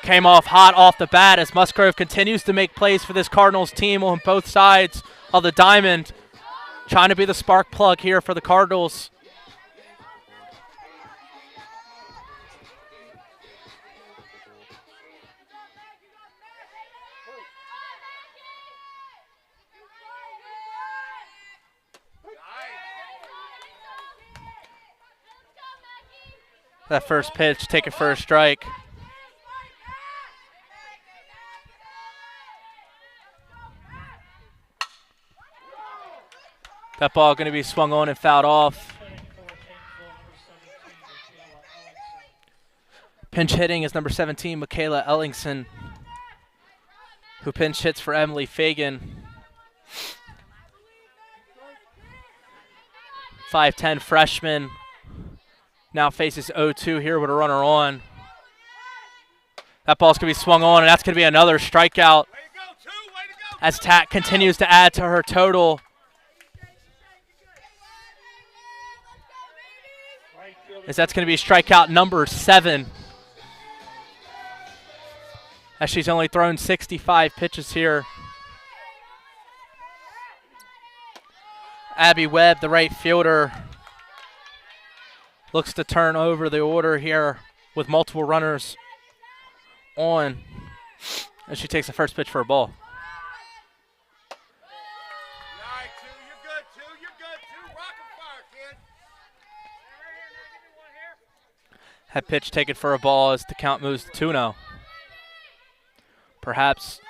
Came off hot off the bat as Musgrove continues to make plays for this Cardinals team on both sides of the diamond. Trying to be the spark plug here for the Cardinals. That first pitch, take it for a strike. That ball going to be swung on and fouled off. Pinch hitting is number 17, Michaela Ellingson, who pinch hits for Emily Fagan. 5'10" freshman. Now faces 0-2 here with a runner on. That ball's going to be swung on, and that's going to be another strikeout as Tack continues to add to her total. As that's going to be strikeout number 7. As she's only thrown 65 pitches here. Abby Webb, the right fielder, looks to turn over the order here with multiple runners on. As she takes the first pitch for a ball. That pitch taken for a ball as the count moves to 2-0. Perhaps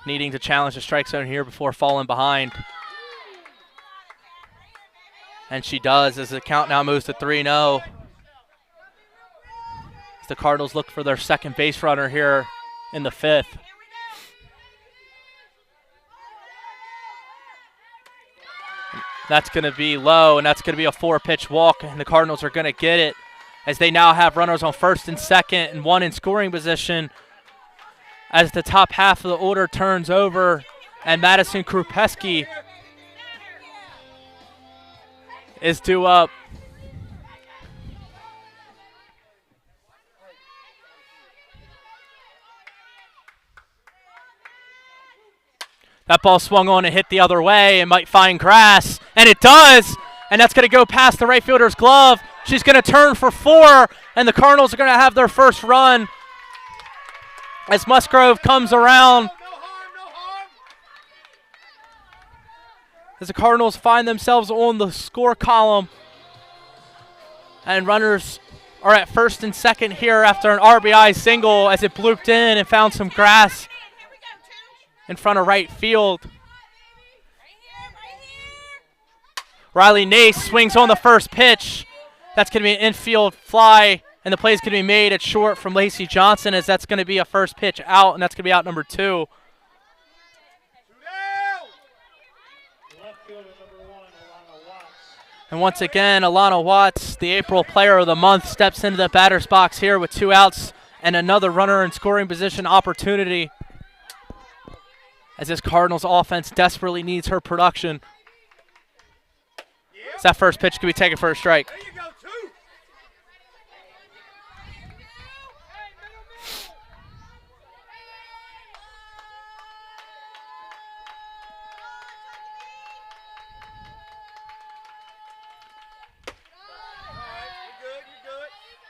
needing to challenge the strike zone here before falling behind. And she does as the count now moves to 3-0. as the Cardinals look for their second base runner here in the 5th. That's going to be low, and that's going to be a 4-pitch walk, and the Cardinals are going to get it as they now have runners on first and second and one in scoring position as the top half of the order turns over, and Madison Krupeski is due up. That ball swung on and hit the other way. It might find grass, and it does. And that's going to go past the right fielder's glove. She's going to turn for 4, and the Cardinals are going to have their first run as Musgrove comes around. As the Cardinals find themselves on the score column, and runners are at first and second here after an RBI single as it blooped in and found some grass in front of right field. Riley Nace swings on the first pitch. That's going to be an infield fly, and the play is going to be made at short from Lacey Johnson as that's going to be a first pitch out, and that's going to be out number 2. And once again, Alana Watts, the April Player of the Month, steps into the batter's box here with 2 outs and another runner in scoring position opportunity, as this Cardinals offense desperately needs her production. As that first pitch could be taken for a strike. There you go, 2.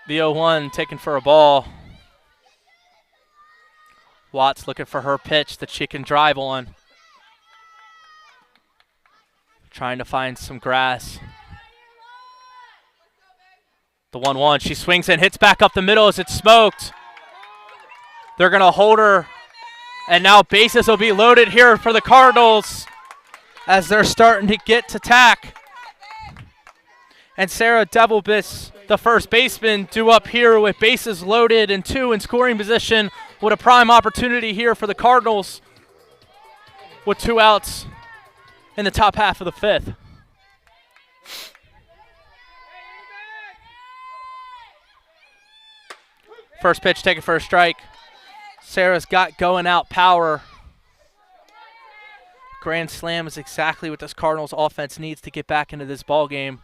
The 0-1 taken for a ball. Watts looking for her pitch that she can drive on. Trying to find some grass. The 1-1, she swings and hits back up the middle as it's smoked. They're going to hold her, and now bases will be loaded here for the Cardinals as they're starting to get to tack. And Sarah Devilbis, the first baseman, due up here with bases loaded and 2 in scoring position, with a prime opportunity here for the Cardinals with 2 outs in the top half of the 5th. First pitch taken for a strike. Sarah's got going out power. Grand slam is exactly what this Cardinals offense needs to get back into this ball game.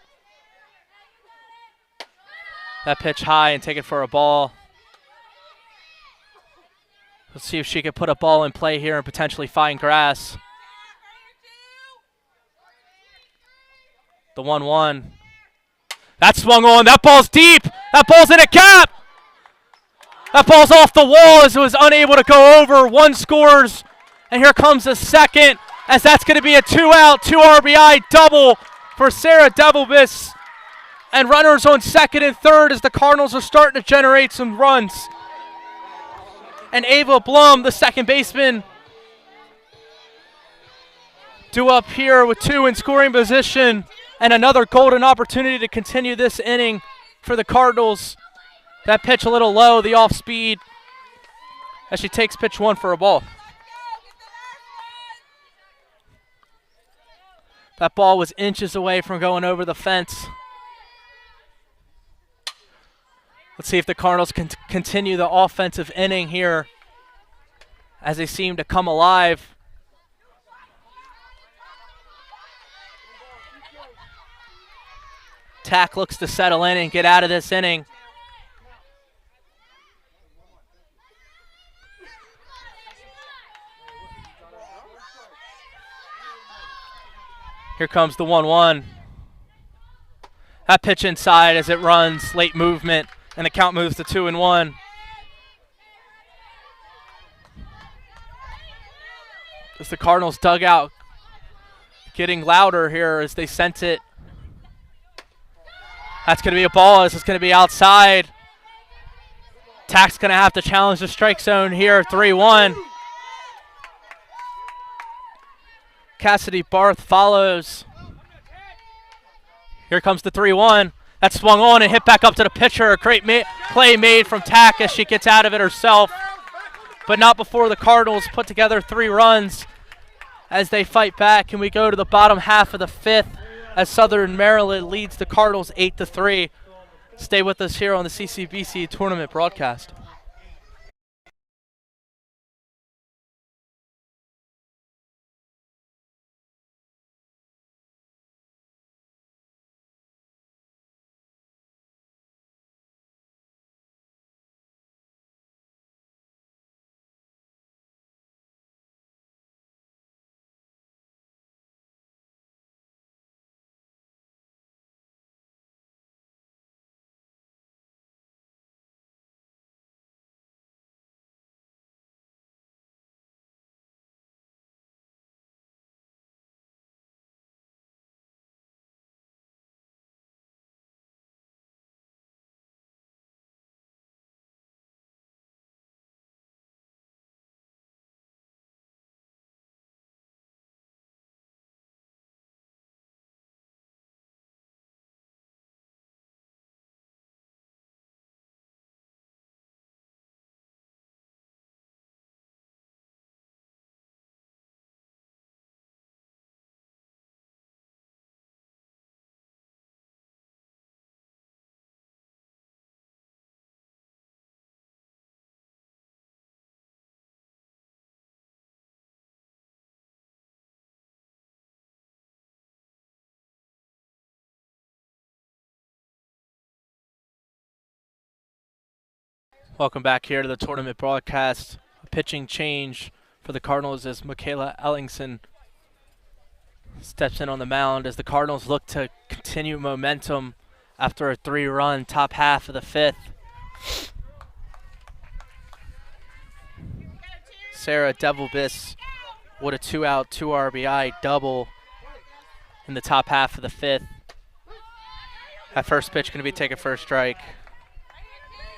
That pitch high and taken for a ball. Let's see if she can put a ball in play here and potentially find grass. The 1-1. That swung on. That ball's deep. That ball's in a cap. That ball's off the wall as it was unable to go over. 1 scores. And here comes the second as that's going to be a 2-out, 2 RBI double for Sarah Devilbis. And runners on second and third as the Cardinals are starting to generate some runs. And Ava Blum, the second baseman, due up here with 2 in scoring position, and another golden opportunity to continue this inning for the Cardinals. That pitch a little low, the off speed, as she takes pitch 1 for a ball. That ball was inches away from going over the fence. Let's see if the Cardinals can continue the offensive inning here as they seem to come alive. Tack looks to settle in and get out of this inning. Here comes the 1-1. That pitch inside as it runs, late movement. And the count moves to 2-1. As the Cardinals dugout getting louder here as they sense it. That's going to be a ball. This is going to be outside. Tack's going to have to challenge the strike zone here. 3-1. Cassidy Barth follows. Here comes the 3-1. That swung on and hit back up to the pitcher. A great play made from Tack as she gets out of it herself. But not before the Cardinals put together 3 runs as they fight back. And we go to the bottom half of the 5th as Southern Maryland leads the Cardinals 8-3. Stay with us here on the CCBC tournament broadcast. Welcome back here to the tournament broadcast. A pitching change for the Cardinals as Michaela Ellingson steps in on the mound as the Cardinals look to continue momentum after a 3-run top half of the 5th. Sarah Devilbiss with a 2-out, 2 RBI double in the top half of the 5th. That first pitch going to be taken for a strike.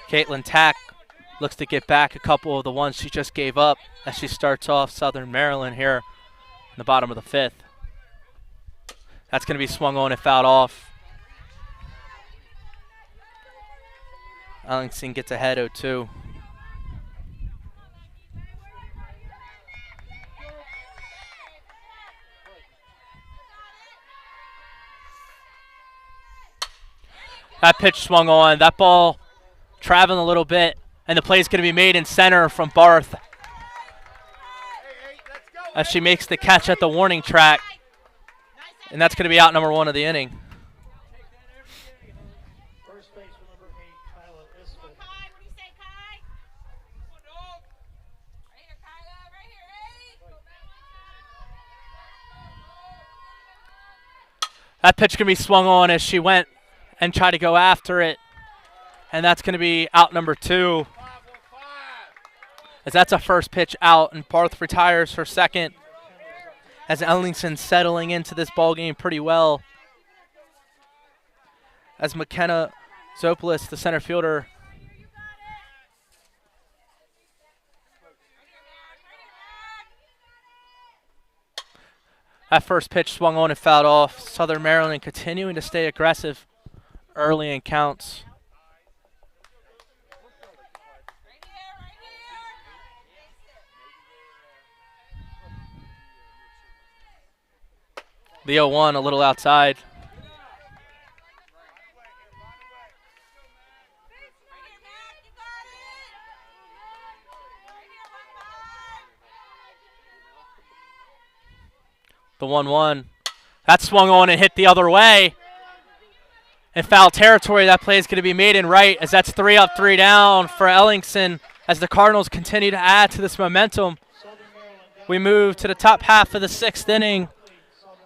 Caitlin Tack looks to get back a couple of the ones she just gave up as she starts off Southern Maryland here in the bottom of the 5th. That's going to be swung on and fouled off. Ellingson gets ahead 0-2. That pitch swung on. That ball traveling a little bit, and the play is going to be made in center from Barth as she makes the catch at the warning track, and that's going to be out number 1 of the inning. That pitch going to be swung on as she went and tried to go after it. And that's going to be out number 2. As that's a first pitch out, and Barth retires for second. As Ellingson settling into this ball game pretty well. As McKenna Zopoulos, the center fielder, that first pitch swung on and fouled off. Southern Maryland continuing to stay aggressive early in counts. The 0-1 a little outside. The 1-1. That swung on and hit the other way. In foul territory, that play is going to be made in right as that's 3 up, 3 down for Ellingson as the Cardinals continue to add to this momentum. We move to the top half of the 6th inning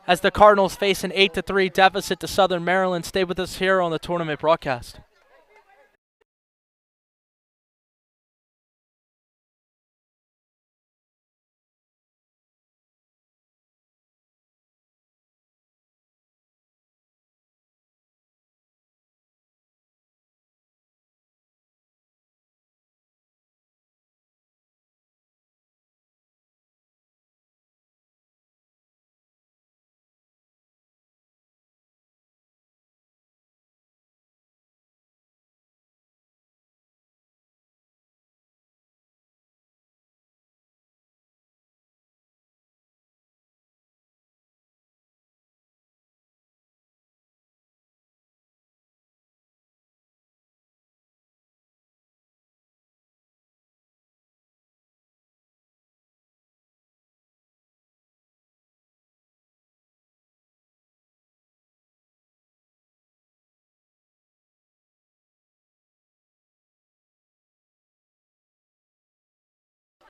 as the Cardinals face an 8-3 deficit to Southern Maryland. Stay with us here on the tournament broadcast.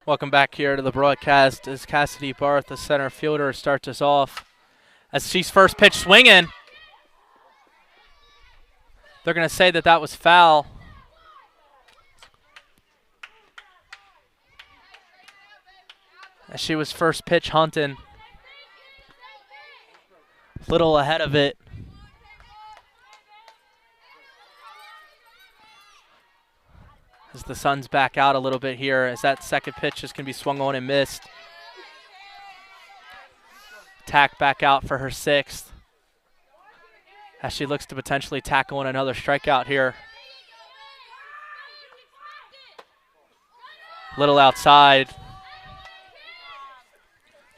Welcome back here to the broadcast as Cassidy Barth, the center fielder, starts us off. As she's first pitch swinging, they're going to say that that was foul. As she was first pitch hunting. Little ahead of it. As the Suns back out a little bit here, as that second pitch is going to be swung on and missed. Tack back out for her sixth. As she looks to potentially tackle on another strikeout here. Little outside.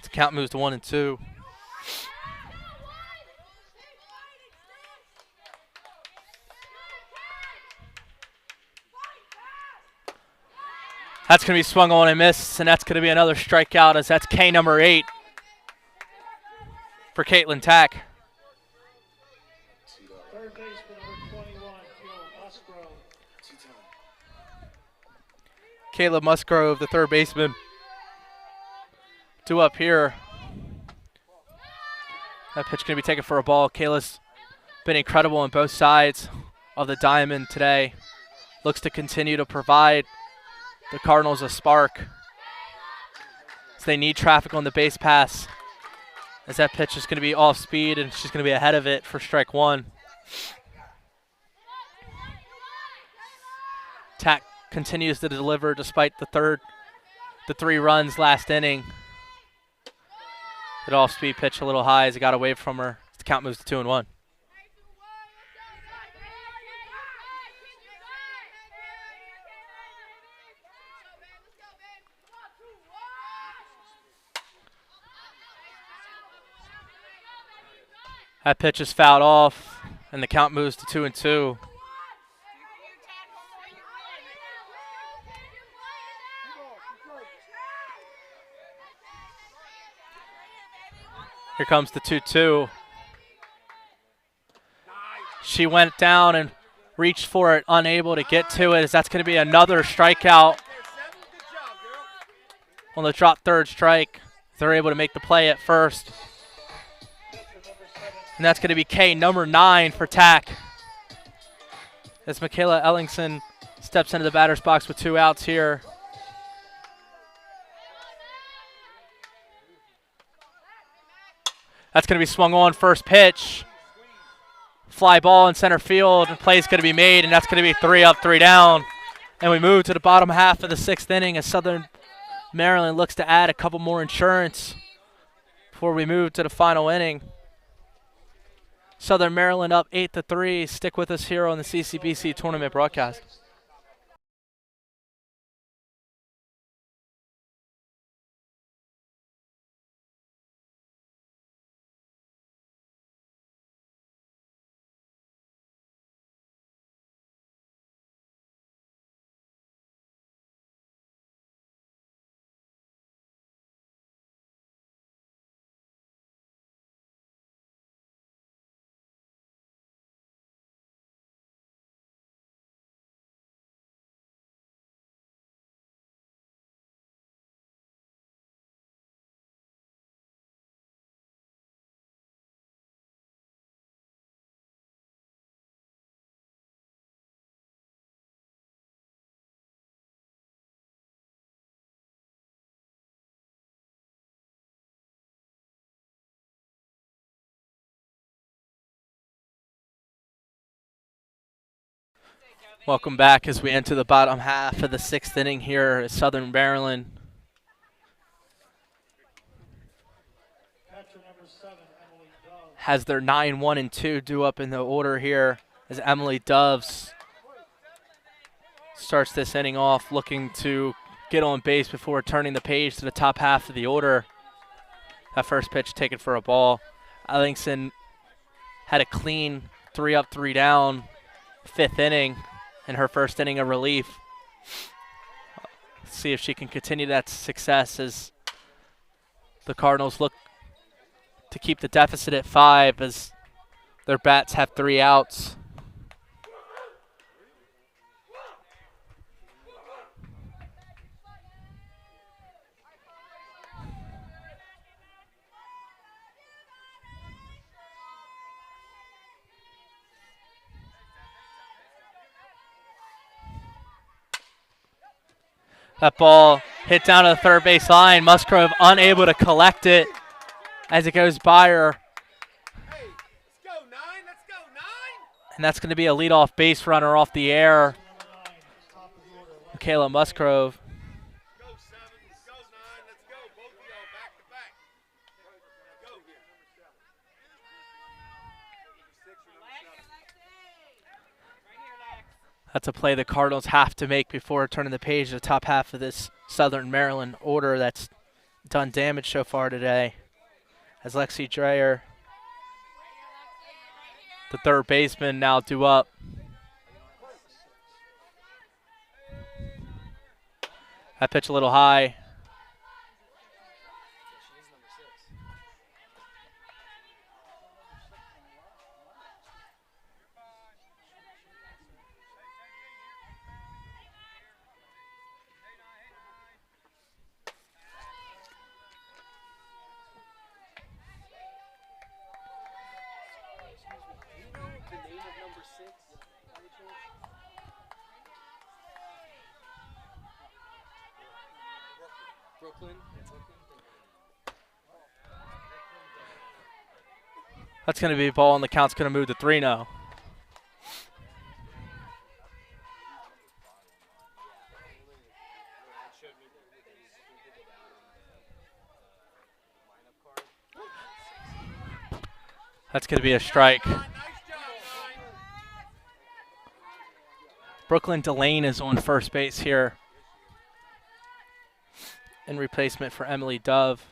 The count moves to 1-2. That's going to be swung on and missed, and that's going to be another strikeout as that's K number 8 for Caitlin Tack. Third baseman number 21, Caleb Musgrove, the third baseman, due up here. That pitch going to be taken for a ball. Kayla's been incredible on both sides of the diamond today. Looks to continue to provide the Cardinals a spark. So they need traffic on the base pass. As that pitch is going to be off speed and she's going to be ahead of it for strike one. Tack continues to deliver despite the 3 runs last inning. That off speed pitch a little high as it got away from her. The count moves to 2-1. That pitch is fouled off, and the count moves to 2-2. Here comes the 2-2. She went down and reached for it, unable to get to it, as that's going to be another strikeout on the drop third strike. They're able to make the play at first. And that's going to be K number 9 for Tack. As Michaela Ellingson steps into the batter's box with 2 outs here. That's going to be swung on first pitch. Fly ball in center field. The play's going to be made, and that's going to be 3 up, 3 down. And we move to the bottom half of the 6th inning as Southern Maryland looks to add a couple more insurance before we move to the final inning. Southern Maryland up 8-3. Stick with us here on the CCBC tournament broadcast. Welcome back as we enter the bottom half of the 6th inning here at Southern Maryland. Has their 9-1-2 due up in the order here as Emily Doves starts this inning off looking to get on base before turning the page to the top half of the order. That first pitch taken for a ball. Ellingson had a clean 3 up, 3 down 5th inning in her first inning of relief. See if she can continue that success as the Cardinals look to keep the deficit at 5 as their bats have 3 outs. That ball hit down to the third base line. Musgrove unable to collect it as it goes by her. And that's going to be a leadoff base runner off the air. Michaela Musgrove. That's a play the Cardinals have to make before turning the page to the top half of this Southern Maryland order that's done damage so far today. As Lexi Dreyer, the third baseman, now due up. That pitch a little high. That's going to be a ball, and the count's going to move to 3-0. That's going to be a strike. Brooklyn Delane is on first base here in replacement for Emily Dove.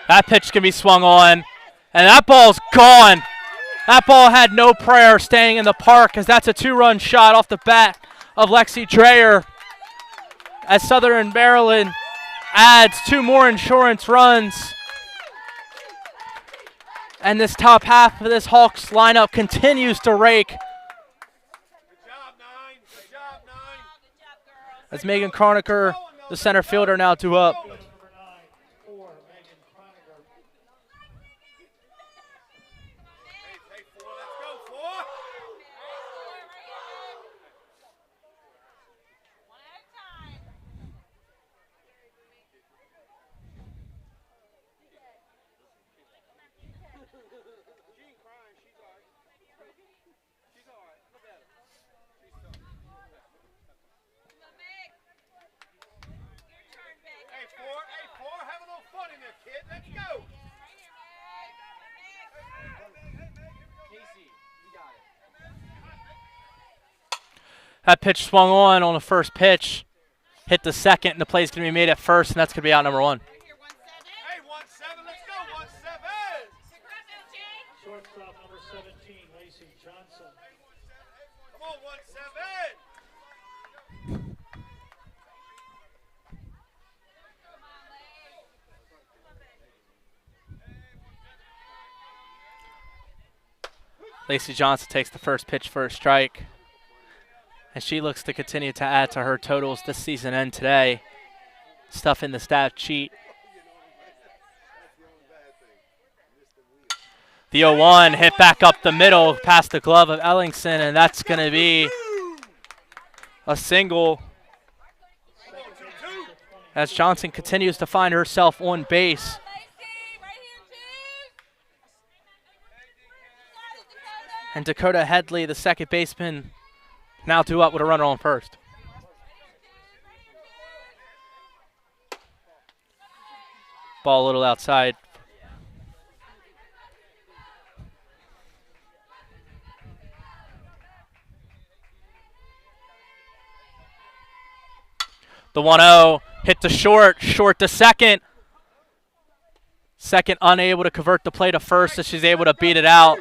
That pitch can be swung on, and that ball's gone. That ball had no prayer staying in the park, as that's a 2-run shot off the bat of Lexi Dreyer, as Southern Maryland adds 2 more insurance runs. And this top half of this Hawks lineup continues to rake. As Megan Croniker, the center fielder, now due up. That pitch swung on the first pitch, hit the second, and the play's going to be made at first, and that's going to be out number 1. Hey, 1-7, let's go, 1-7. Shortstop number 17, Lacey Johnson. Come on, 1-7. Lacey Johnson takes the first pitch for a strike, and she looks to continue to add to her totals this season and today. Stuff in the stat sheet. The 0-1 hit back up the middle past the glove of Ellingson, and that's going to be a single as Johnson continues to find herself on base. And Dakota Headley, the second baseman, now due up with a runner on first. Ball a little outside. The 1-0 hit to short to second. Second unable to convert the play to first as she's able to beat it out.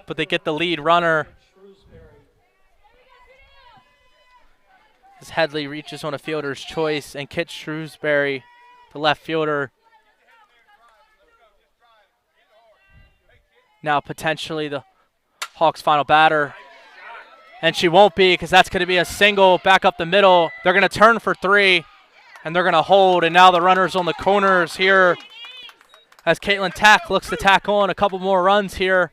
But they get the lead runner as Headley reaches on a fielder's choice, and Kit Shrewsbury, the left fielder, now potentially the Hawks' final batter. And she won't be, because that's going to be a single back up the middle. They're going to turn for 3, and they're going to hold. And now the runner's on the corners here as Caitlin Tack looks to tack on a couple more runs here,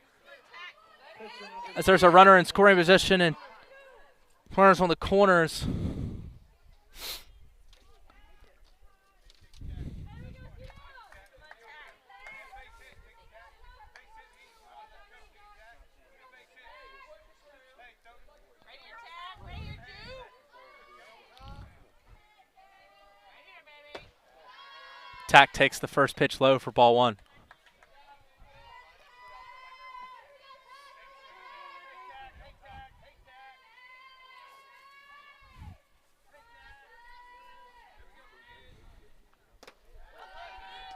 as there's a runner in scoring position, and Runners on the corners. Tack takes the first pitch low for ball one.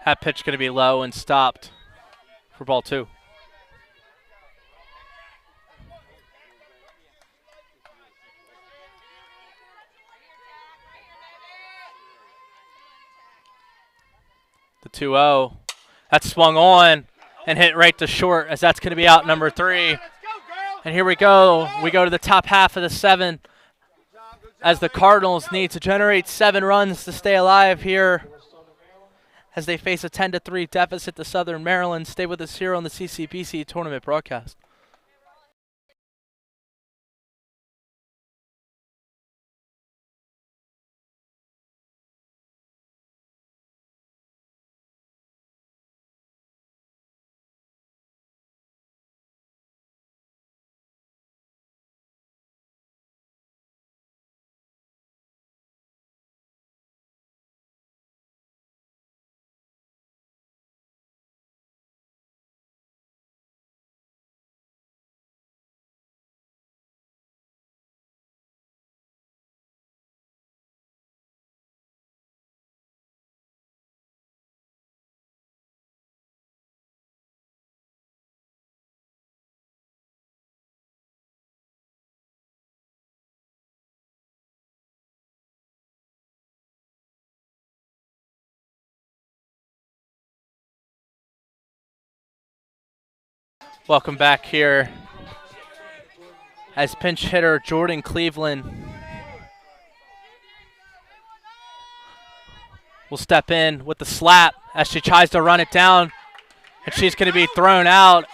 That pitch going to be low and stopped for ball two. The 2-0. That's swung on and hit right to short, as that's going to be out number 3. And here we go. We go to the top half of the 7, as the Cardinals need to generate 7 runs to stay alive here, as they face a 10-3 deficit to Southern Maryland. Stay with us here on the CCBC tournament broadcast. Welcome back here, as pinch hitter Jordan Cleveland will step in with the slap as she tries to run it down, and she's going to be thrown out,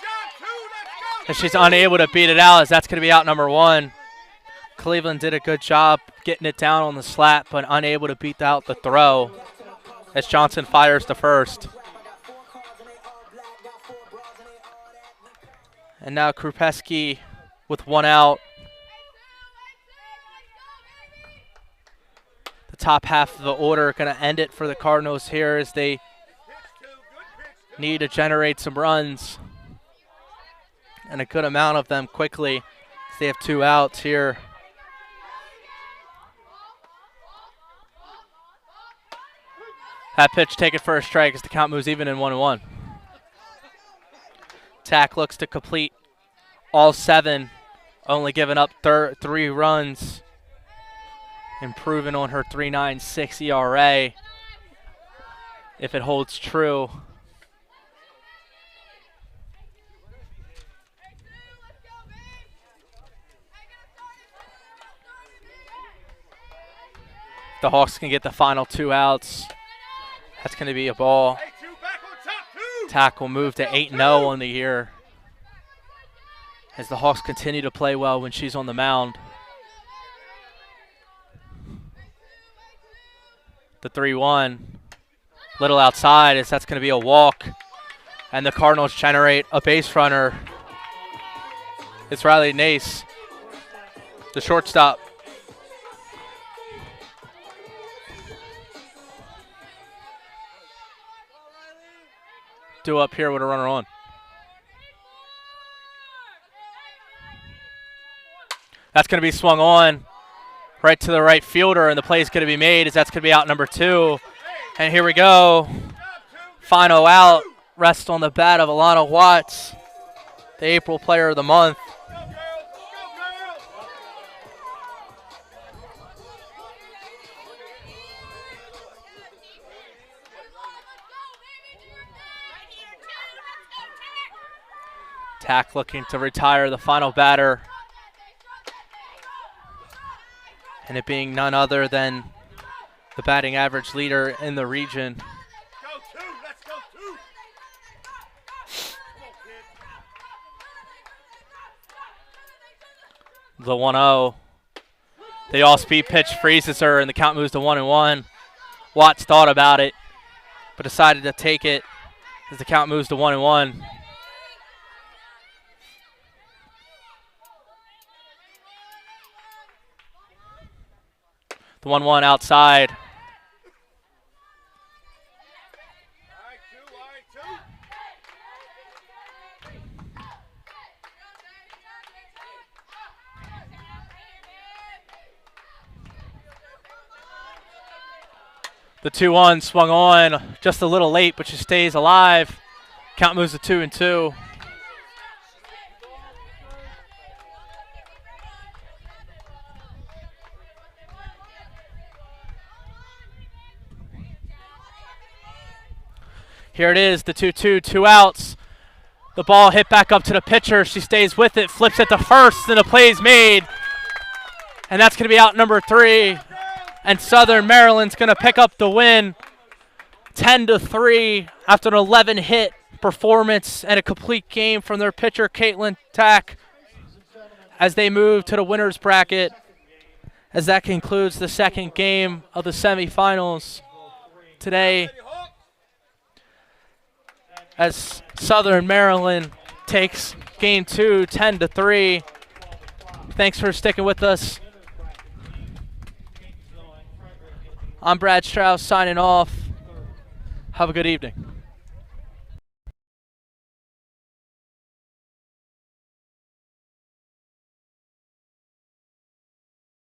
and she's unable to beat it out, as that's going to be out number 1. Cleveland did a good job getting it down on the slap, but unable to beat out the throw, as Johnson fires the first. And now Krupeski with 1 out. The top half of the order going to end it for the Cardinals here, as they need to generate some runs, and a good amount of them quickly, as they have 2 outs here. That pitch taken for a strike as the count moves even in 1-1. Tack looks to complete all 7, only giving up 3 runs, improving on her 3.96 ERA if it holds true. The Hawks can get the final 2 outs. That's going to be a ball. Tack will move to 8-0 on the year, as the Hawks continue to play well when she's on the mound. The 3-1, little outside, as that's going to be a walk, and the Cardinals generate a base runner. It's Riley Nace, the shortstop. Due up here with a runner on. That's going to be swung on right to the right fielder, and the play is going to be made, as that's going to be out number 2. And here we go. Final out. Rest on the bat of Alana Watts, the April Player of the Month. Tack looking to retire the final batter, and it being none other than the batting average leader in the region. The 1-0. The all-speed pitch freezes her, and the count moves to 1-1. Watts thought about it, but decided to take it as the count moves to 1-1. The 1-1 outside. All right, two. The 2-1 swung on just a little late, but she stays alive. Count moves to 2-2. Here it is, the 2-2, 2 outs. The ball hit back up to the pitcher. She stays with it, flips it to first, and the play's made. And that's going to be out number 3. And Southern Maryland's going to pick up the win 10-3 after an 11-hit performance and a complete game from their pitcher, Caitlin Tack, as they move to the winner's bracket, as that concludes the second game of the semifinals today, as Southern Maryland takes game 2 10-3. Thanks for sticking with us. I'm Brad Strauss signing off. Have a good evening.